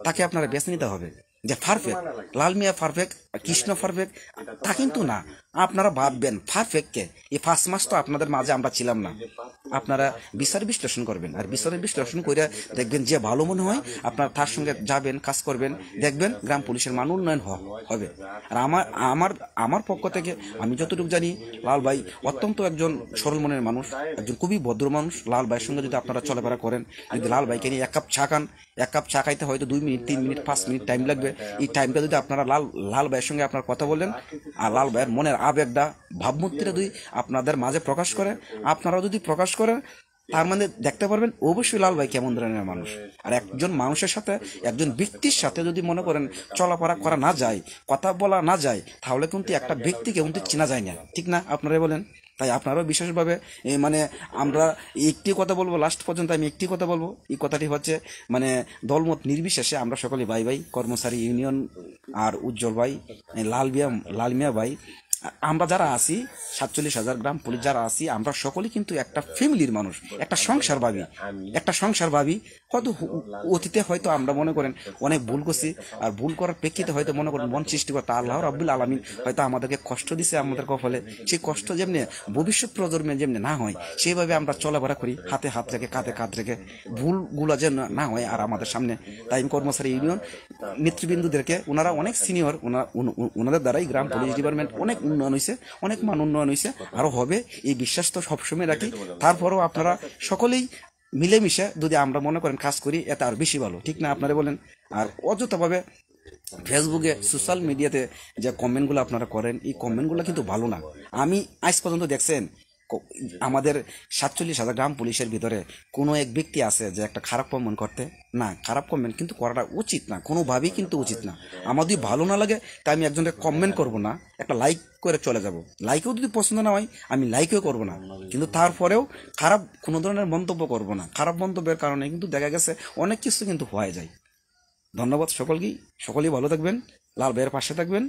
তাকে আপনারা বেছে নিতে হবে যে পারফেক্ট লাল মিয়া পারফেক্ট, কৃষ্ণ পারফেক্ট, তা কিন্তু না। আপনারা ভাববেন পারফেক্ট কে। এই 5 মাস তো আপনাদের মাঝে আমরা ছিলাম না, আপনারা বিচার বিশ্লেষণ করবেন। আর বিচারের বিশ্লেষণ করে দেখবেন যে ভালো মনে হয় আপনারা তার সঙ্গে যাবেন, কাজ করবেন, দেখবেন গ্রাম পুলিশের মান উন্নয়ন হবে। আর আমার পক্ষ থেকে আমি যতটুকু জানি, লাল ভাই অত্যন্ত একজন সরল মনের মানুষ, একজন খুবই ভদ্র মানুষ। লাল ভাইয়ের সঙ্গে যদি আপনারা চলাফেরা করেন, যদি লাল ভাইকে নিয়ে এক কাপ চা খাইতে হয়তো 2 মিনিট 3 মিনিট 5 মিনিট টাইম লাগবে। এই টাইমটা যদি আপনারা লাল ভাইয়ের সঙ্গে আপনার কথা বলেন, আর লাল ভাইয়ের মনের আবেগটা ভাবমূর্তিটা যদি আপনাদের মাঝে প্রকাশ করে, আপনারাও যদি প্রকাশ করেন, তার মানে দেখতে পারবেন অবশ্যই লাল ভাই কেমন ধরনের মানুষ। আর একজন মানুষের সাথে, একজন ব্যক্তির সাথে যদি মনে করেন চলাফেরা করা না যায়, কথা বলা না যায়, তাহলে কিন্তু একটা ব্যক্তিকে কিন্তু চেনা যায় না, ঠিক না? আপনারাই বলেন। তাই আপনারাও বিশেষভাবে মানে আমরা একটি কথা বলবো, লাস্ট পর্যন্ত আমি একটি কথা বলবো। এই কথাটি হচ্ছে মানে দলমত নির্বিশেষে আমরা সকলে ভাই কর্মচারী ইউনিয়ন আর উজ্জ্বল ভাই, লাল মিয়া ভাই, আমরা যারা আছি 47,000 গ্রাম পুলিশ যারা আছি, আমরা সকলেই কিন্তু একটা ফ্যামিলির মানুষ, একটা সংসার ভাবি। হয়তো অতীতে হয়তো আমরা মনে করেন অনেক ভুল করছি, আর ভুল করার প্রেক্ষিতে হয়তো মনে করেন মন সৃষ্টিকর্তা আল্লাহ রাব্বুল আলামিন হয়তো আমাদেরকে কষ্ট দিছে আমাদের কপালে। সেই কষ্ট যেমনি ভবিষ্যৎ প্রজন্মে যেমনি না হয় সেইভাবে আমরা চলাফেরা করি, হাতে হাত রেখে কাঁধে কাঁধ রেখে, ভুলগুলো যেন না হয় আর আমাদের সামনে। তাই আমি কর্মচারী ইউনিয়ন নেতৃবৃন্দদেরকে, ওনারা অনেক সিনিয়র, ওনাদের দ্বারাই গ্রাম পুলিশ ডিপার্টমেন্ট অনেক উন্নয়ন হয়েছে, অনেক মান উন্নয়ন হয়েছে, আরও হবে এই বিশ্বাস তো সবসময় রাখি। তারপরেও আপনারা সকলেই মিলেমিশে যদি আমরা মনে করেন কাজ করি, এতে আর বেশি ভালো, ঠিক না আপনারা বলেন? আর অযথাভাবে ফেসবুকে সোশ্যাল মিডিয়াতে যে কমেন্টগুলো আপনারা করেন, এই কমেন্টগুলো কিন্তু ভালো না। আমি আজ পর্যন্ত দেখছেন আমাদের 47,000 গ্রাম পুলিশের ভিতরে কোনো এক ব্যক্তি আছে যে একটা খারাপ কমেন্ট করতে, না, খারাপ কমেন্ট কিন্তু করাটা উচিত না, কোনোভাবেই কিন্তু উচিত না। আমার যদি ভালো না লাগে তাই আমি একজনকে কমেন্ট করব না, একটা লাইক করে চলে যাব। লাইকেও যদি পছন্দ না হয় আমি লাইকও করব না, কিন্তু তারপরেও খারাপ কোনো ধরনের মন্তব্য করব না। খারাপ মন্তব্যের কারণে কিন্তু দেখা গেছে অনেক কিছু কিন্তু হয়ে যায়। ধন্যবাদ সকলেই ভালো থাকবেন, লাল ভাইয়ের পাশে থাকবেন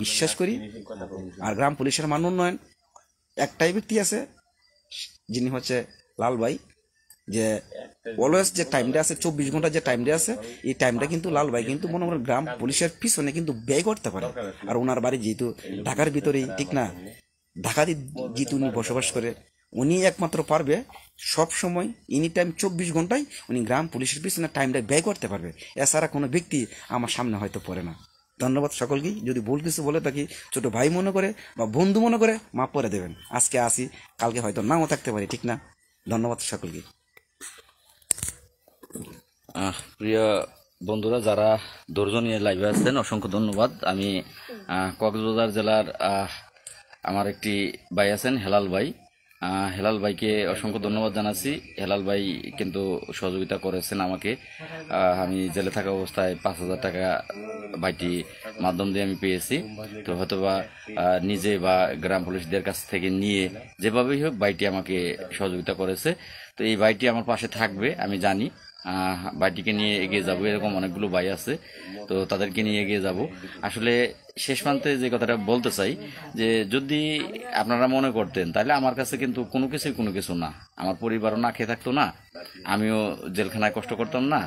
বিশ্বাস করি। আর গ্রাম পুলিশের মান উন্নয়ন একটাই ব্যক্তি আছে, যিনি হচ্ছে লাল ভাই, যে অলওয়েজ যে টাইমটা আছে 24 ঘন্টা যে টাইমটা আছে, এই টাইমটা কিন্তু লাল ভাই কিন্তু মনে করেন গ্রাম পুলিশের পিছনে কিন্তু ব্যয় করতে পারে। আর ওনার বাড়ি যেহেতু ঢাকার ভিতরেই, ঠিক না, ঢাকারই যেহেতু উনি বসবাস করে, উনি একমাত্র পারবে সব সময় এনি টাইম 24 ঘন্টায় উনি গ্রাম পুলিশের পিছনে টাইমটা ব্যয় করতে পারবে। এছাড়া কোনো ব্যক্তি আমার সামনে হয়তো পড়ে না। ধন্যবাদ সকলকেই। যদি ভুল কিছু বলে থাকি, ছোট ভাই মনে করে বা বন্ধু মনে করে মাফ করে দেবেন। আজকে আসি, কালকে হয়তো নাও থাকতে পারি, ঠিক না? ধন্যবাদ সকলকে। প্রিয় বন্ধুরা যারা ধৈর্য নিয়ে লাইভে আসছেন, অসংখ্য ধন্যবাদ। আমি কক্সবাজার জেলার আমার একটি ভাই আছেন হেলাল ভাই, হেলাল ভাইকে অসংখ্য ধন্যবাদ জানাচ্ছি। হেলাল ভাই কিন্তু সহযোগিতা করেছেন আমাকে। আমি জেলে থাকা অবস্থায় 5,000 টাকা ভাইটি মাধ্যম দিয়ে আমি পেয়েছি। তো হয়তোবা নিজে বা গ্রাম পুলিশদের কাছ থেকে নিয়ে যেভাবেই হোক ভাইটি আমাকে সহযোগিতা করেছে। তো এই ভাইটি আমার পাশে থাকবে আমি জানি। ভাইটিকে নিয়ে এগিয়ে যাব, এরকম অনেকগুলো ভাই আছে, তো তাদেরকে নিয়ে এগিয়ে যাব। আসলে শেষ প্রান্তে যে কথাটা বলতে চাই, যে যদি আপনারা মনে করতেন তাহলে আমার কাছে কিন্তু কোনো কিছু না, আমার পরিবারও না খেয়ে থাকতো না, আমিও জেলখানায় কষ্ট করতাম না,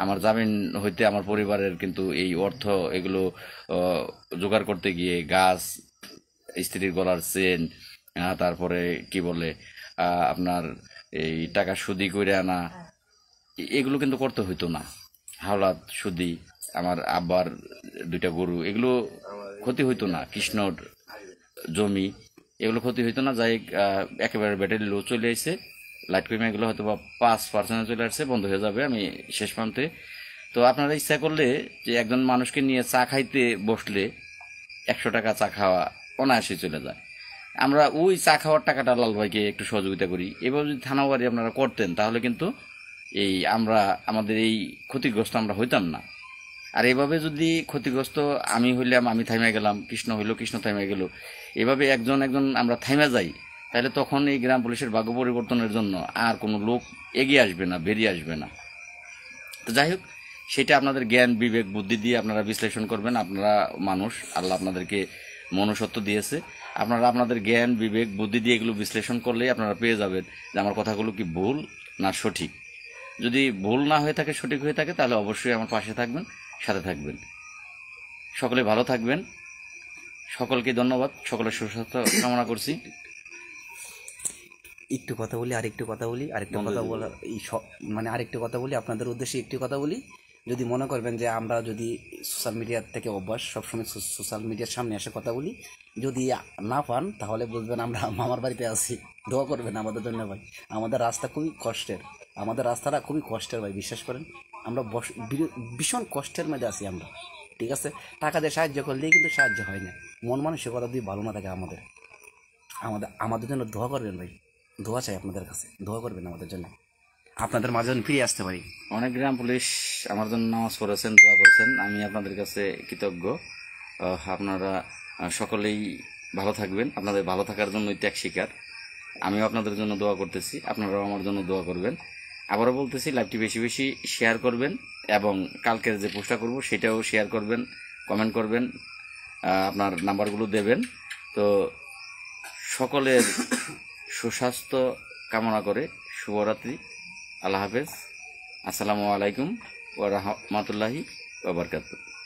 আমার জামিন হইতে আমার পরিবারের কিন্তু এই অর্থ এগুলো জোগাড় করতে গিয়ে গাছ, স্ত্রীর গলার চেন, তারপরে কি বলে আপনার এই টাকা সুদি করে আনা, এগুলো কিন্তু করতে হইতো না। হাওলাত সুদি, আমার আব্বার 2টা গরু, এগুলো ক্ষতি হইতো না, কৃষ্ণর জমি, এগুলো ক্ষতি হইতো না। যাই একেবারে ব্যাটারি লো চলে আসছে, লাইট কমে এগুলো হয়তো বা 5% চলে আসছে, বন্ধ হয়ে যাবে আমি শেষ প্রান্তে। তো আপনারা ইচ্ছা করলে যে একজন মানুষকে নিয়ে চা খাইতে বসলে 100 টাকা চা খাওয়া অনায়াসে চলে যায়। আমরা ওই চা খাওয়ার টাকাটা লাল ভাইকে একটু সহযোগিতা করি। এবার যদি থানাবাড়ি আপনারা করতেন তাহলে কিন্তু এই আমরা আমাদের এই ক্ষতিগ্রস্ত আমরা হইতাম না। আর এভাবে যদি ক্ষতিগ্রস্ত আমি হইলাম, আমি থাইমা গেলাম, কৃষ্ণ হইলো, কৃষ্ণ থাইমা গেল, এভাবে একজন আমরা থাইমা যাই, তাহলে তখন এই গ্রাম পুলিশের ভাগ্য পরিবর্তনের জন্য আর কোনো লোক এগিয়ে আসবে না, বেরিয়ে আসবে না। তো যাই হোক, সেটা আপনাদের জ্ঞান বিবেক বুদ্ধি দিয়ে আপনারা বিশ্লেষণ করবেন। আপনারা মানুষ, আল্লাহ আপনাদেরকে মনুষ্যত্ব দিয়েছে, আপনারা আপনাদের জ্ঞান বিবেক বুদ্ধি দিয়ে এগুলো বিশ্লেষণ করলেই আপনারা পেয়ে যাবেন যে আমার কথাগুলো কি ভুল না সঠিক। যদি ভুল না হয়ে থাকে, সঠিক হয়ে থাকে, তাহলে অবশ্যই আমার পাশে থাকবেন, সাথে থাকবেন। সকলে ভালো থাকবেন, সকলকে ধন্যবাদ, সকলের সুস্বাস্থ্য কামনা করছি। একটু কথা বলি, আরেকটু কথা বলি, আরেকটু কথা বলা মানে আরেকটু কথা বলি আপনাদের উদ্দেশ্যে, একটু কথা বলি। যদি মনে করবেন যে আমরা যদি সোশ্যাল মিডিয়ার থেকে অভ্যাস, সবসময় সোশ্যাল মিডিয়ার সামনে এসে কথা বলি, যদি না পান তাহলে বুঝবেন আমরা মামার বাড়িতে আছি। দোয়া করবেন আমাদের জন্য ভাই। আমাদের রাস্তা খুবই কষ্টের, আমাদের রাস্তাটা খুবই কষ্টের ভাই, বিশ্বাস করেন। আমরা ভীষণ কষ্টের মধ্যে আছি আমরা, ঠিক আছে? টাকা দিয়ে সাহায্য করলেই কিন্তু সাহায্য হয় না, মন মানসিকতা যদি ভালো না থাকে আমাদের আমাদের জন্য দোয়া করবেন ভাই। দোয়া চাই আপনাদের কাছে, দোয়া করবেন আমাদের জন্য, আপনাদের মাঝে ফিরে আসতে পারি। অনেক গ্রাম পুলিশ আমার জন্য নামাজ পড়েছেন, দোয়া করেছেন, আমি আপনাদের কাছে কৃতজ্ঞ। আপনারা সকলেই ভালো থাকবেন, আপনাদের ভালো থাকার জন্য ত্যাগ স্বীকার। আমিও আপনাদের জন্য দোয়া করতেছি, আপনারাও আমার জন্য দোয়া করবেন। আবারও বলতেছি, লাইভটি বেশি বেশি শেয়ার করবেন এবং কালকের যে পোস্টটা করব সেটাও শেয়ার করবেন, কমেন্ট করবেন, আপনার নাম্বারগুলো দেবেন। তো সকলের সুস্বাস্থ্য কামনা করে শুভরাত্রি, আল্লাহ হাফেজ, আসসালামু আলাইকুম ওয়া রাহমাতুল্লাহি ওয়া বারাকাতুহু।